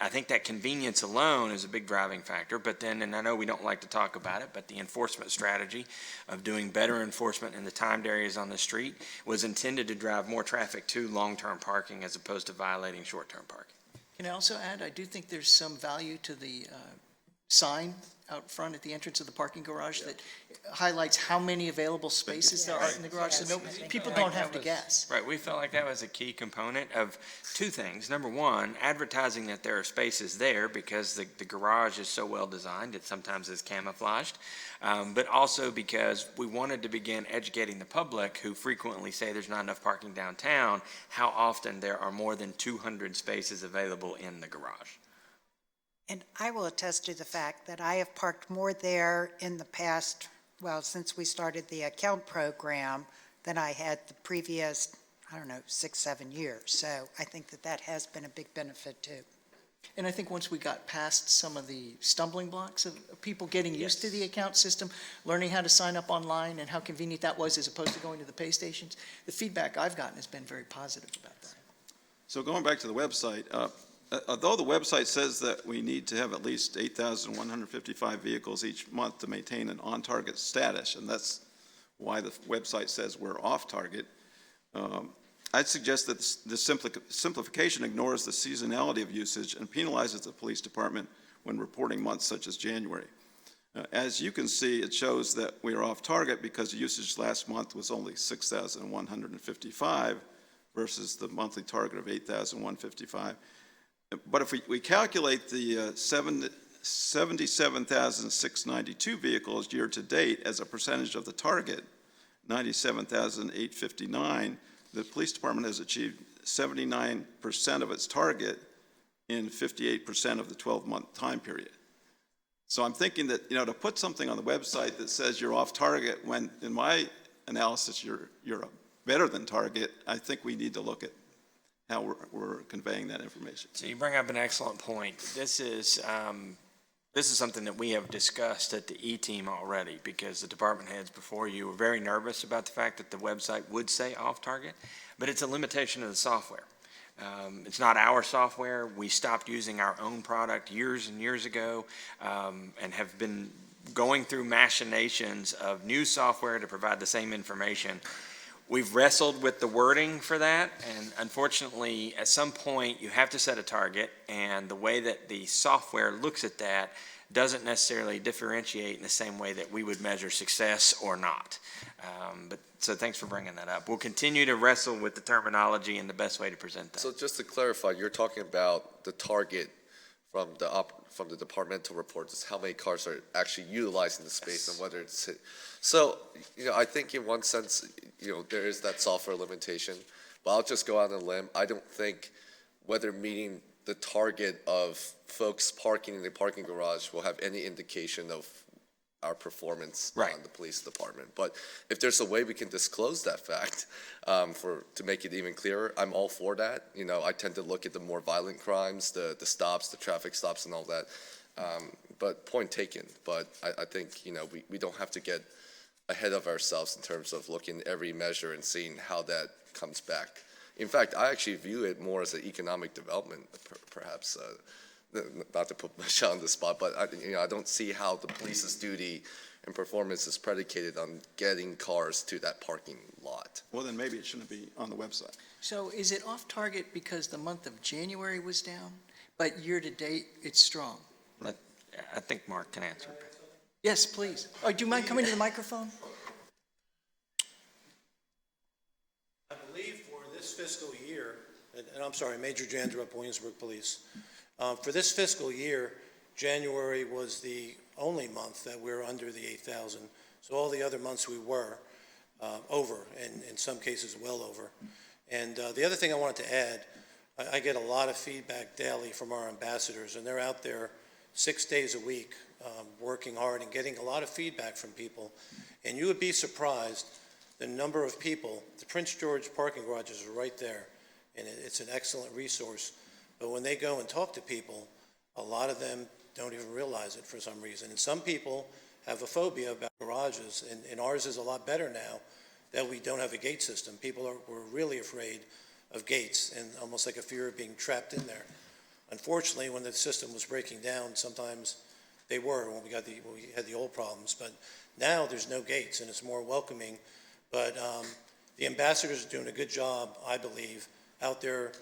I think that convenience alone is a big driving factor, but then, and I know we don't like to talk about it, but the enforcement strategy of doing better enforcement in the timed areas on the street was intended to drive more traffic to long-term parking as opposed to violating short-term parking. Can I also add, I do think there's some value to the sign out front at the entrance of the parking garage that highlights how many available spaces there are in the garage, so people don't have to guess. Right, we felt like that was a key component of two things. Number one, advertising that there are spaces there because the garage is so well designed, it sometimes is camouflaged, but also because we wanted to begin educating the public who frequently say there's not enough parking downtown, how often there are more than 200 spaces available in the garage. And I will attest to the fact that I have parked more there in the past, since we started the account program, than I had the previous, 6, 7 years. So I think that has been a big benefit too. And I think once we got past some of the stumbling blocks of people getting used to the account system, learning how to sign up online and how convenient that was as opposed to going to the pay stations, the feedback I've gotten has been very positive about that. So going back to the website, although the website says that we need to have at least 8,155 vehicles each month to maintain an on-target status, and that's why the website says we're off target, I'd suggest that this simplification ignores the seasonality of usage and penalizes the police department when reporting months such as January. As you can see, it shows that we are off target because usage last month was only 6,155 versus the monthly target of 8,155. But if we calculate the 77,692 vehicles year-to-date as a percentage of the target, 97,859, the police department has achieved 79% of its target in 58% of the 12-month time period. So I'm thinking that, to put something on the website that says you're off target when, in my analysis, you're better than target, I think we need to look at how we're conveying that information. So you bring up an excellent point. This is something that we have discussed at the E-team already, because the department heads before you were very nervous about the fact that the website would say off target, but it's a limitation of the software. It's not our software. We stopped using our own product years and years ago, and have been going through machinations of new software to provide the same information. We've wrestled with the wording for that, and unfortunately, at some point, you have to set a target, and the way that the software looks at that doesn't necessarily differentiate in the same way that we would measure success or not. So thanks for bringing that up. We'll continue to wrestle with the terminology and the best way to present that. So just to clarify, you're talking about the target from the departmental reports, is how many cars are actually utilizing the space and whether it's hit. So, I think in one sense, there is that software limitation, but I'll just go out on a limb. I don't think whether meeting the target of folks parking in the parking garage will have any indication of our performance on the police department. But if there's a way we can disclose that fact to make it even clearer, I'm all for that. I tend to look at the more violent crimes, the stops, the traffic stops and all that. But point taken. But I think, we don't have to get ahead of ourselves in terms of looking at every measure and seeing how that comes back. In fact, I actually view it more as an economic development, perhaps. Not to put Michelle on the spot, but I don't see how the police's duty and performance is predicated on getting cars to that parking lot. Well, then maybe it shouldn't be on the website. So is it off target because the month of January was down, but year-to-date it's strong? I think Mark can answer. Yes, please. Oh, do you mind coming to the microphone? I believe for this fiscal year, and I'm sorry, Major Jandrup, Williamsburg Police. For this fiscal year, January was the only month that we're under the 8,000. So all the other months we were over, and in some cases well over. And the other thing I wanted to add, I get a lot of feedback daily from our ambassadors, and they're out there 6 days a week working hard and getting a lot of feedback from people. And you would be surprised the number of people, the Prince George parking garages are right there, and it's an excellent resource. But when they go and talk to people, a lot of them don't even realize it for some reason. And some people have a phobia about garages, and ours is a lot better now that we don't have a gate system. People were really afraid of gates and almost like a fear of being trapped in there. Unfortunately, when the system was breaking down, sometimes they were when we had the old problems. But now there's no gates, and it's more welcoming. But the ambassadors are doing a good job, I believe, out there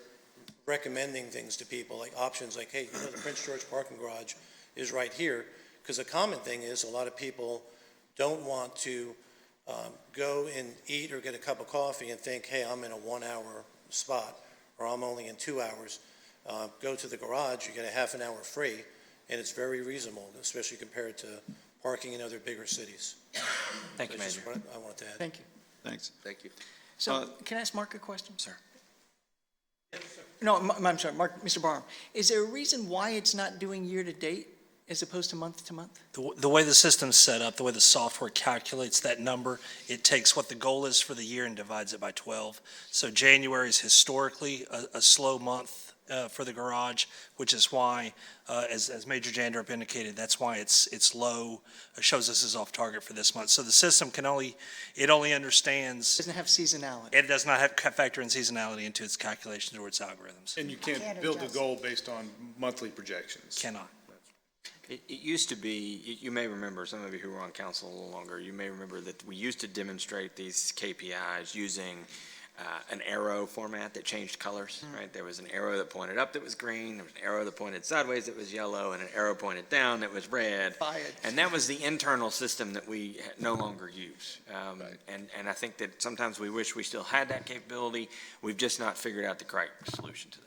recommending things to people, like options like, hey, the Prince George parking garage is right here. Because a common thing is a lot of people don't want to go and eat or get a cup of coffee and think, hey, I'm in a 1 hour spot, or I'm only in 2 hours. Go to the garage, you get a half an hour free, and it's very reasonable, especially compared to parking in other bigger cities. Thank you, Major. That's what I wanted to add. Thank you. Thanks. Thank you. So can I ask Mark a question? Sir. Yes, sir. No, I'm sorry, Mark, Mr. Barham. Is there a reason why it's not doing year-to-date as opposed to month-to-month? The way the system's set up, the way the software calculates that number, it takes what the goal is for the year and divides it by 12. So January is historically a slow month for the garage, which is why, as Major Jandrup indicated, that's why it's low, shows us as off target for this month. So the system only understands, Doesn't have seasonality. it does not have factor in seasonality into its calculations or its algorithms. And you can't build a goal based on monthly projections. Cannot. It used to be, you may remember, some of you who were on council a little longer, you may remember that we used to demonstrate these KPIs using an arrow format that changed colors, right? There was an arrow that pointed up that was green, there was an arrow that pointed sideways that was yellow, and an arrow pointed down that was red. And that was the internal system that we no longer use. And I think that sometimes we wish we still had that capability. We've just not figured out the correct solution to that.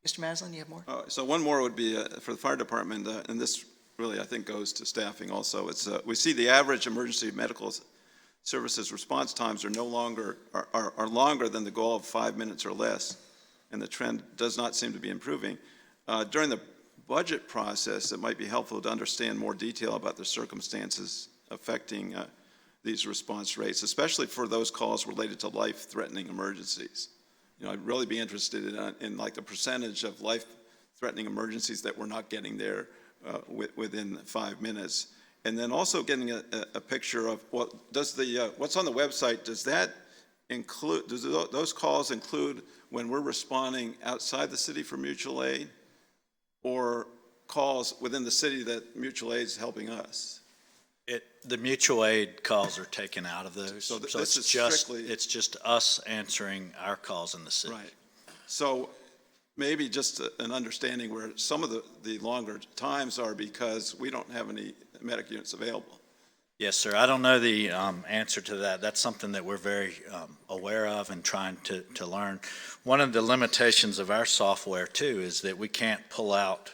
Mr. Maslin, you have more? So one more would be for the fire department, and this really, I think, goes to staffing also. It's, we see the average emergency medical services response times are no longer, are longer than the goal of 5 minutes or less, and the trend does not seem to be improving. During the budget process, it might be helpful to understand more detail about the circumstances affecting these response rates, especially for those calls related to life-threatening emergencies. You know, I'd really be interested in like the percentage of life-threatening emergencies that we're not getting there within 5 minutes. And then also getting a picture of what does the what's on the website, does that include, does those calls include when we're responding outside the city for mutual aid, or calls within the city that mutual aid is helping us? The mutual aid calls are taken out of those. So So this it's is just, strictly- it's just us answering our calls in the city. Right. So maybe just an understanding where some of the longer times are because we don't have any medic units available. Yes, sir. I don't know the answer to that. That's something that we're very aware of and trying to learn. One of the limitations of our software, too, is that we can't pull out,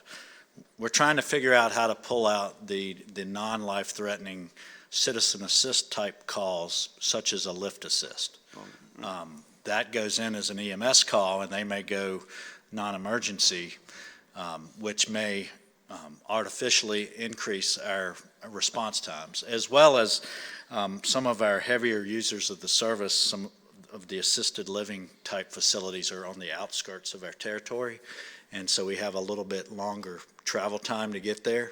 we're trying to figure out how to pull out the non-life-threatening citizen assist type calls, such as a lift assist. That goes in as an EMS call, and they may go non-emergency, which may artificially increase our response times, as well as some of our heavier users of the service. Some of the assisted living type facilities are on the outskirts of our territory, and so we have a little bit longer travel time to get there,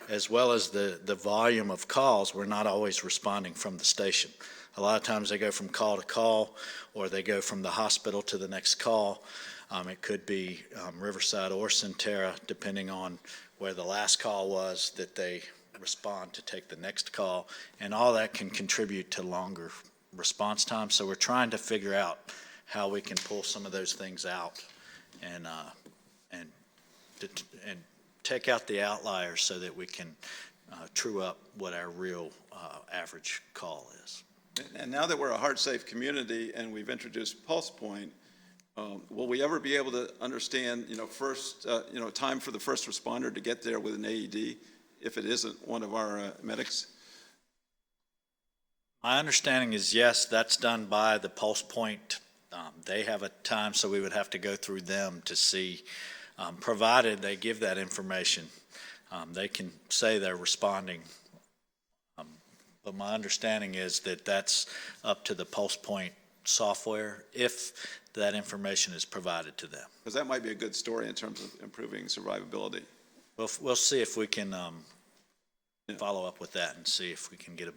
as well as the volume of calls. We're not always responding from the station. A lot of times they go from call to call, or they go from the hospital to the next call. It could be Riverside or Centera, depending on where the last call was, that they respond to take the next call, and all that can contribute to longer response time. So we're trying to figure out how we can pull some of those things out and take out the outliers so that we can true up what our real average call is. And now that we're a heart-safe community and we've introduced Pulse Point, will we ever be able to understand, first, time for the first responder to get there with an AED if it isn't one of our medics? My understanding is yes, that's done by the Pulse Point. They have a time, so we would have to go through them to see, provided they give that information. They can say they're responding. But my understanding is that that's up to the Pulse Point software if that information is provided to them. Because that might be a good story in terms of improving survivability. We'll see if we can follow up with that and see if we can get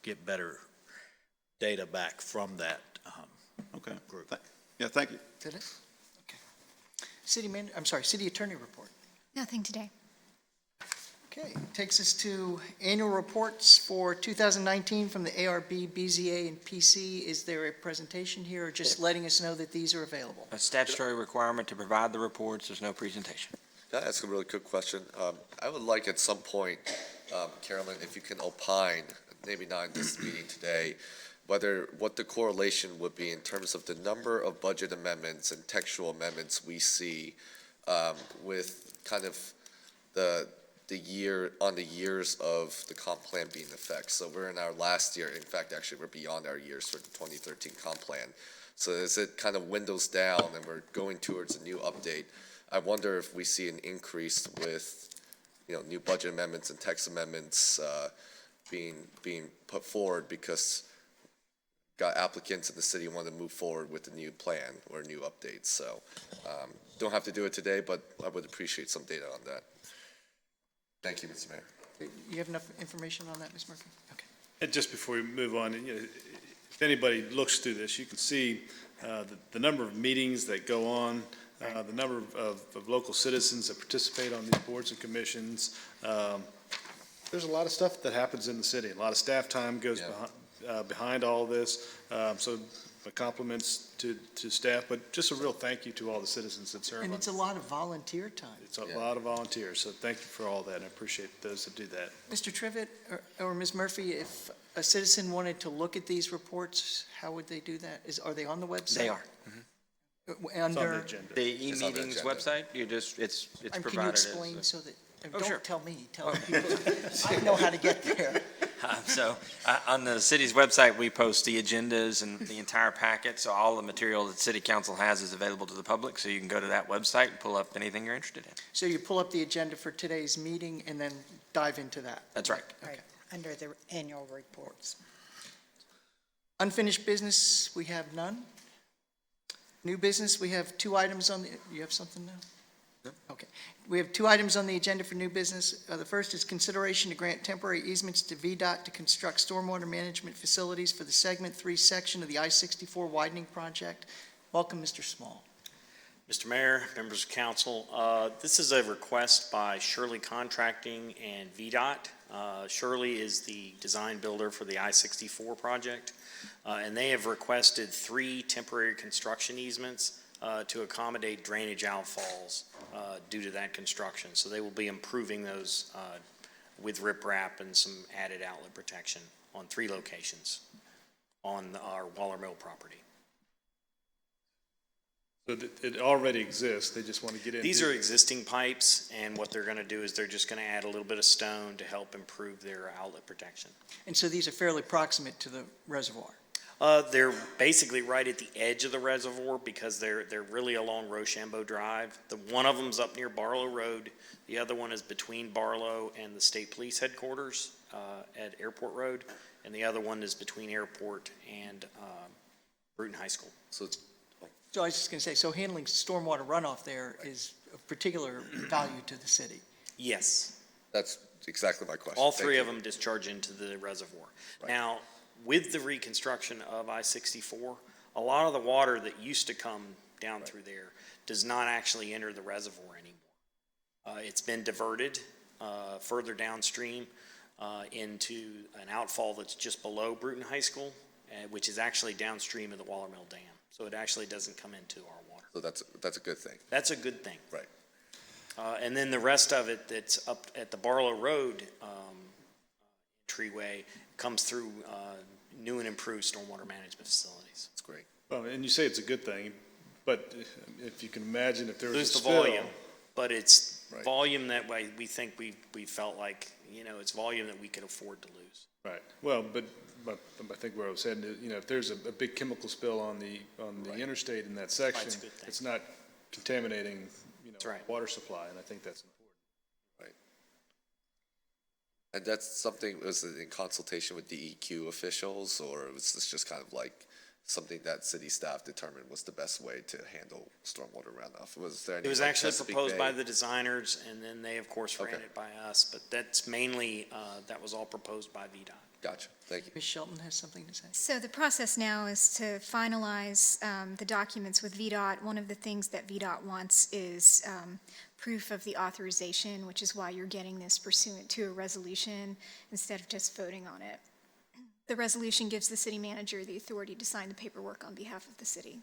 get better data back from that group. Yeah, thank you. Did it? Okay. City Attorney report. Nothing today. Okay, takes us to annual reports for 2019 from the ARB, BZA, and PC. Is there a presentation here, or just letting us know that these are available? A statutory requirement to provide the reports. There's no presentation. Can I ask a really quick question? I would like at some point, Carolyn, if you can opine, maybe not in this meeting today, what the correlation would be in terms of the number of budget amendments and textual amendments we see with kind of the years of the comp plan being in effect. So we're in our last year. In fact, actually, we're beyond our years for the 2013 comp plan. So as it kind of windows down and we're going towards a new update, I wonder if we see an increase with, new budget amendments and text amendments being put forward because got applicants in the city want to move forward with the new plan or new updates. So don't have to do it today, but I would appreciate some data on that. Thank you, Mr. Mayor. You have enough information on that, Ms. Murphy? Okay. And just before we move on, if anybody looks through this, you can see the number of meetings that go on, the number of local citizens that participate on these boards and commissions. There's a lot of stuff that happens in the city. A lot of staff time goes behind all this. So my compliments to staff, but just a real thank you to all the citizens that serve. And it's a lot of volunteer time. It's a lot of volunteers, so thank you for all that, and I appreciate those that do that. Mr. Trivett or Ms. Murphy, if a citizen wanted to look at these reports, how would they do that? Are they on the website? They are. It's on the Under, agenda. The e-meetings website, it's can provided you as. explain so that, Oh, sure. don't tell me, tell the people. I know how to get there. So on the city's website, we post the agendas and the entire packet. So all the material that city council has is available to the public. So you can go to that website and pull up anything you're interested in. So you pull up the agenda for today's meeting and then dive into that? That's right. Right, under the annual reports. Unfinished business, we have none. New business, we have two items on the, you have something now? No. Okay. We have two items on the agenda for new business. The first is consideration to grant temporary easements to VDOT to construct stormwater management facilities for the Segment 3 section of the I-64 widening project. Welcome, Mr. Small. Mr. Mayor, members of council, this is a request by Shirley Contracting and VDOT. Shirley is the design builder for the I-64 project, and they have requested 3 temporary construction easements to accommodate drainage outfalls due to that construction. So they will be improving those with riprap and some added outlet protection on 3 locations on our Waller Mill property. So it already exists, they just want to get in. These are existing pipes, and what they're going to do is they're just going to add a little bit of stone to help improve their outlet protection. And so these are fairly proximate to the reservoir? They're basically right at the edge of the reservoir because they're really along Rochambeau Drive. One of them's up near Barlow Road. The other one is between Barlow and the State Police Headquarters at Airport Road. And the other one is between Airport and Bruton High School. So I was just going to say, so handling stormwater runoff there is of particular value to the city? Yes. That's exactly my question. All 3 of them discharge into the reservoir. Right. Now, with the reconstruction of I-64, a lot of the water that used to come down through there does not actually enter the reservoir anymore. It's been diverted further downstream into an outfall that's just below Bruton High School, which is actually downstream of the Waller Mill Dam. So it actually doesn't come into our water. So that's a good thing. That's a good thing. Right. And then the rest of it that's up at the Barlow Road treeway comes through new and improved stormwater management facilities. That's great. Well, and you say it's a good thing, but if you can imagine if there was a Lose the spill. volume, but it's Right. volume that way we think we felt like, it's volume that we could afford to lose. Right, well, but I think where I was heading, if there's a big chemical spill on the Right. interstate in that section, That's a good thing. it's not contaminating, That's right. water supply, and I think that's important. And that's something, was it in consultation with DEQ officials, or was this just kind of like something that city staff determined was the best way to handle stormwater runoff? Was there any? It was like, actually Chesapeake proposed by Bay? the designers, and then they, of course, ran Okay. it by us, but that's mainly, that was all proposed by VDOT. Gotcha, thank you. Ms. Shelton has something to say? So the process now is to finalize the documents with VDOT. One of the things that VDOT wants is proof of the authorization, which is why you're getting this pursuant to a resolution instead of just voting on it. The resolution gives the city manager the authority to sign the paperwork on behalf of the city.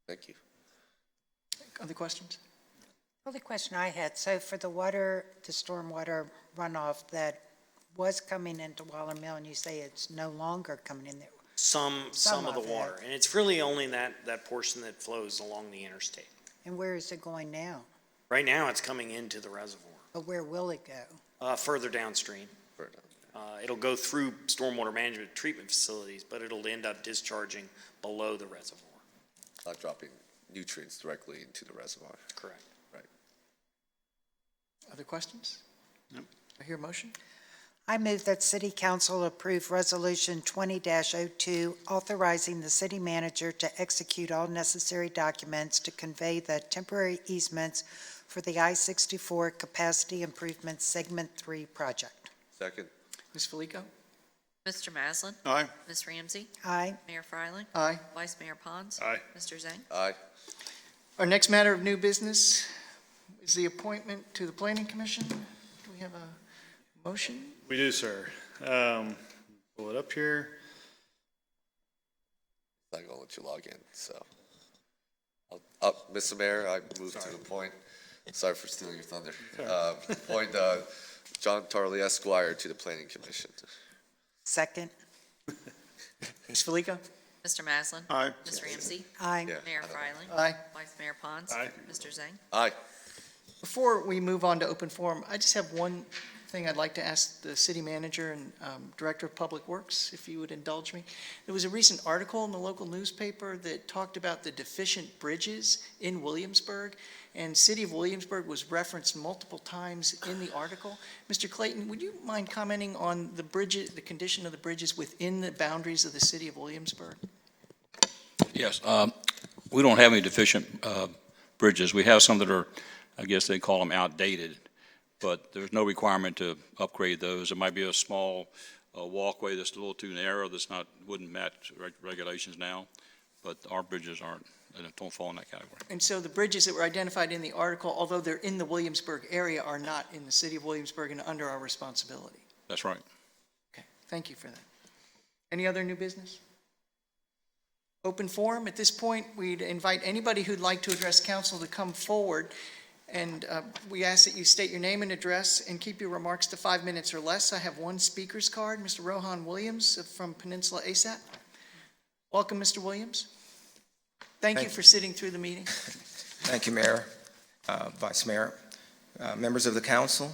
Thank you. Other questions? Well, the question I had, so for the stormwater runoff that was coming into Waller Mill, and you say it's no longer coming in there, Some of the of water, and it's really only that portion that flows along the interstate. and where is it going now? Right now, it's coming into the reservoir, But where will it go? further downstream. It'll go through stormwater management treatment facilities, but it'll end up discharging below the reservoir. Not dropping nutrients directly into the reservoir. Correct. Other questions? No. I hear a motion? I move that City Council approve Resolution 20-02, authorizing the city manager to execute all necessary documents to convey the temporary easements for the I-64 Capacity Improvement Segment 3 project. Second. Ms. Felico? Mr. Maslin? Aye. Ms. Ramsey? Aye. Mayor Fryling? Aye. Vice Mayor Pons? Aye. Mr. Zhang? Aye. Our next matter of new business is the appointment to the Planning Commission. Do we have a motion? We do, sir. Pull it up here. I'm not going to let you log in, so. Mr. Mayor, I move to appoint, sorry for stealing your thunder. Appoint John Tarley Esquire to the Planning Commission. Second. Ms. Felico? Mr. Maslin? Aye. Ms. Ramsey? Aye. Yeah. Mayor Fryling? Aye. Vice Mayor Pons? Aye. Mr. Zhang? Aye. Before we move on to open forum, I just have one thing I'd like to ask the city manager and Director of Public Works, if you would indulge me. There was a recent article in the local newspaper that talked about the deficient bridges in Williamsburg, and City of Williamsburg was referenced multiple times in the article. Mr. Clayton, would you mind commenting on the bridges, the condition of the bridges within the boundaries of the City of Williamsburg? Yes, we don't have any deficient bridges. We have some that are, I guess they call them outdated, but there's no requirement to upgrade those. It might be a small walkway that's a little too narrow, wouldn't match regulations now, but our bridges don't fall in that category. And so the bridges that were identified in the article, although they're in the Williamsburg area, are not in the City of Williamsburg and under our responsibility? That's right. Okay, thank you for that. Any other new business? Open forum. At this point, we'd invite anybody who'd like to address council to come forward. And we ask that you state your name and address and keep your remarks to 5 minutes or less. I have one speaker's card, Mr. Rohan Williams from Peninsula ASAP. Welcome, Mr. Williams. Thank you for sitting through the meeting. Thank you, Mayor, Vice Mayor, members of the council.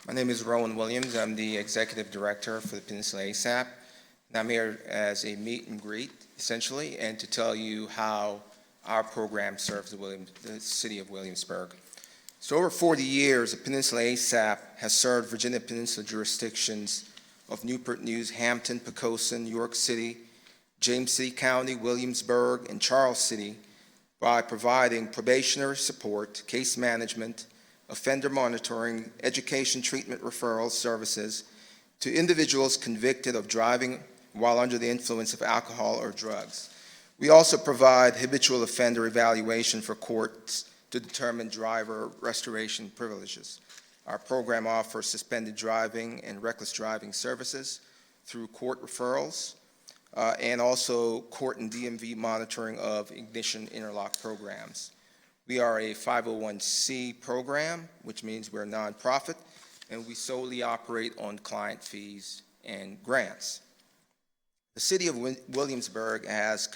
My name is Rowan Williams. I'm the Executive Director for the Peninsula ASAP. And I'm here as a meet and greet, essentially, and to tell you how our program serves the City of Williamsburg. So over 40 years, the Peninsula ASAP has served Virginia Peninsula jurisdictions of Newport News, Hampton, Poquoson, York City, James City County, Williamsburg, and Charles City by providing probationary support, case management, offender monitoring, education treatment referral services to individuals convicted of driving while under the influence of alcohol or drugs. We also provide habitual offender evaluation for courts to determine driver restoration privileges. Our program offers suspended driving and reckless driving services through court referrals and also court and DMV monitoring of ignition interlock programs. We are a 501c program, which means we're a nonprofit, and we solely operate on client fees and grants. The City of Williamsburg has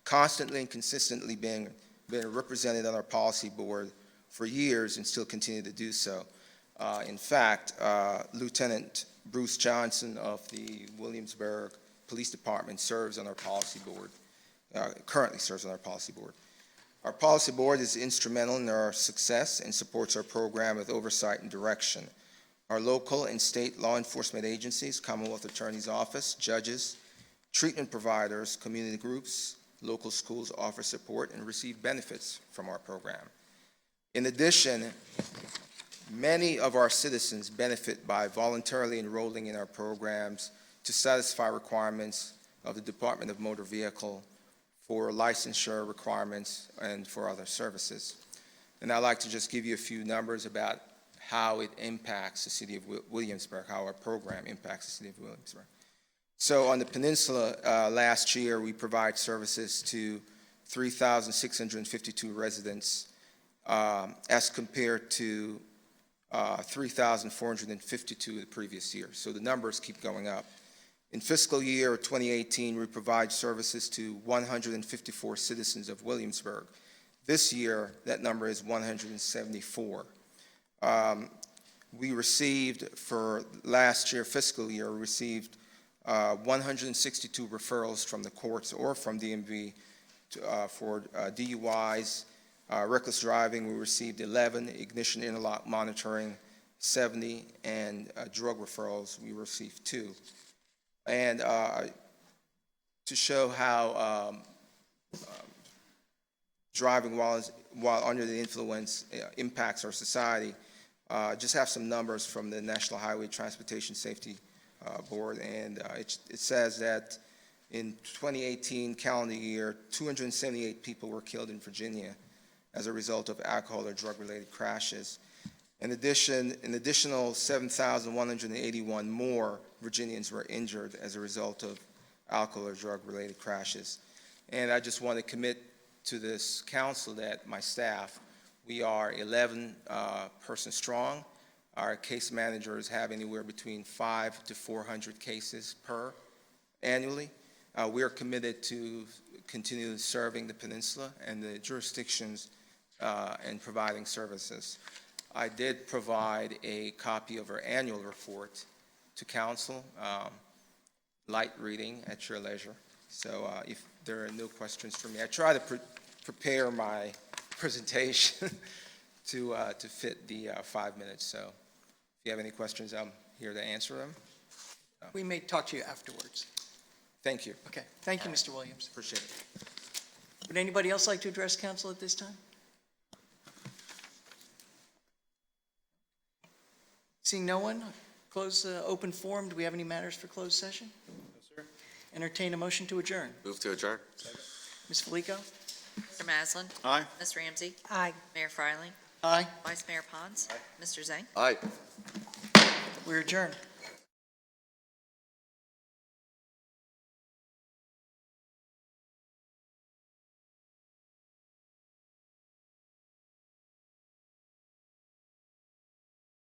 constantly and consistently been represented on our policy board for years and still continue to do so. In fact, Lieutenant Bruce Johnson of the Williamsburg Police Department serves on our policy board, currently serves on our policy board. Our policy board is instrumental in our success and supports our program with oversight and direction. Our local and state law enforcement agencies, Commonwealth Attorney's Office, judges, treatment providers, community groups, local schools offer support and receive benefits from our program. In addition, many of our citizens benefit by voluntarily enrolling in our programs to satisfy requirements of the Department of Motor Vehicle for licensure requirements and for other services. And I'd like to just give you a few numbers about how it impacts the City of Williamsburg, how our program impacts the City of Williamsburg. So on the peninsula, last year, we provide services to 3,652 residents as compared to 3,452 the previous year. So the numbers keep going up. In fiscal year 2018, we provide services to 154 citizens of Williamsburg. This year, that number is 174. We received, for last year, fiscal year, we received 162 referrals from the courts or from DMV for DUIs, reckless driving. We received 11, ignition interlock monitoring, 70, and drug referrals, we received 2. And to show how driving while under the influence impacts our society, just have some numbers from the National Highway Transportation Safety Board, and it says that in 2018 calendar year, 278 people were killed in Virginia as a result of alcohol or drug-related crashes. In addition, an additional 7,181 more Virginians were injured as a result of alcohol or drug-related crashes. And I just want to commit to this council that my staff, we are 11 person strong. Our case managers have anywhere between 500 to 400 cases per annually. We are committed to continue serving the peninsula and the jurisdictions and providing services. I did provide a copy of our annual report to council, light reading at your leisure. So if there are no questions for me, I try to prepare my presentation to fit the 5 minutes. So if you have any questions, I'm here to answer them. We may talk to you afterwards. Thank you. Okay, thank you, Mr. Williams. Appreciate it. Would anybody else like to address council at this time? Seeing no one, close open forum. Do we have any matters for closed session? No, sir. Entertain a motion to adjourn. Move to adjourn. Ms. Felico? Mr. Maslin? Aye. Ms. Ramsey? Aye. Mayor Fryling? Aye. Vice Mayor Pons? Mr. Zhang? Aye. We're adjourned.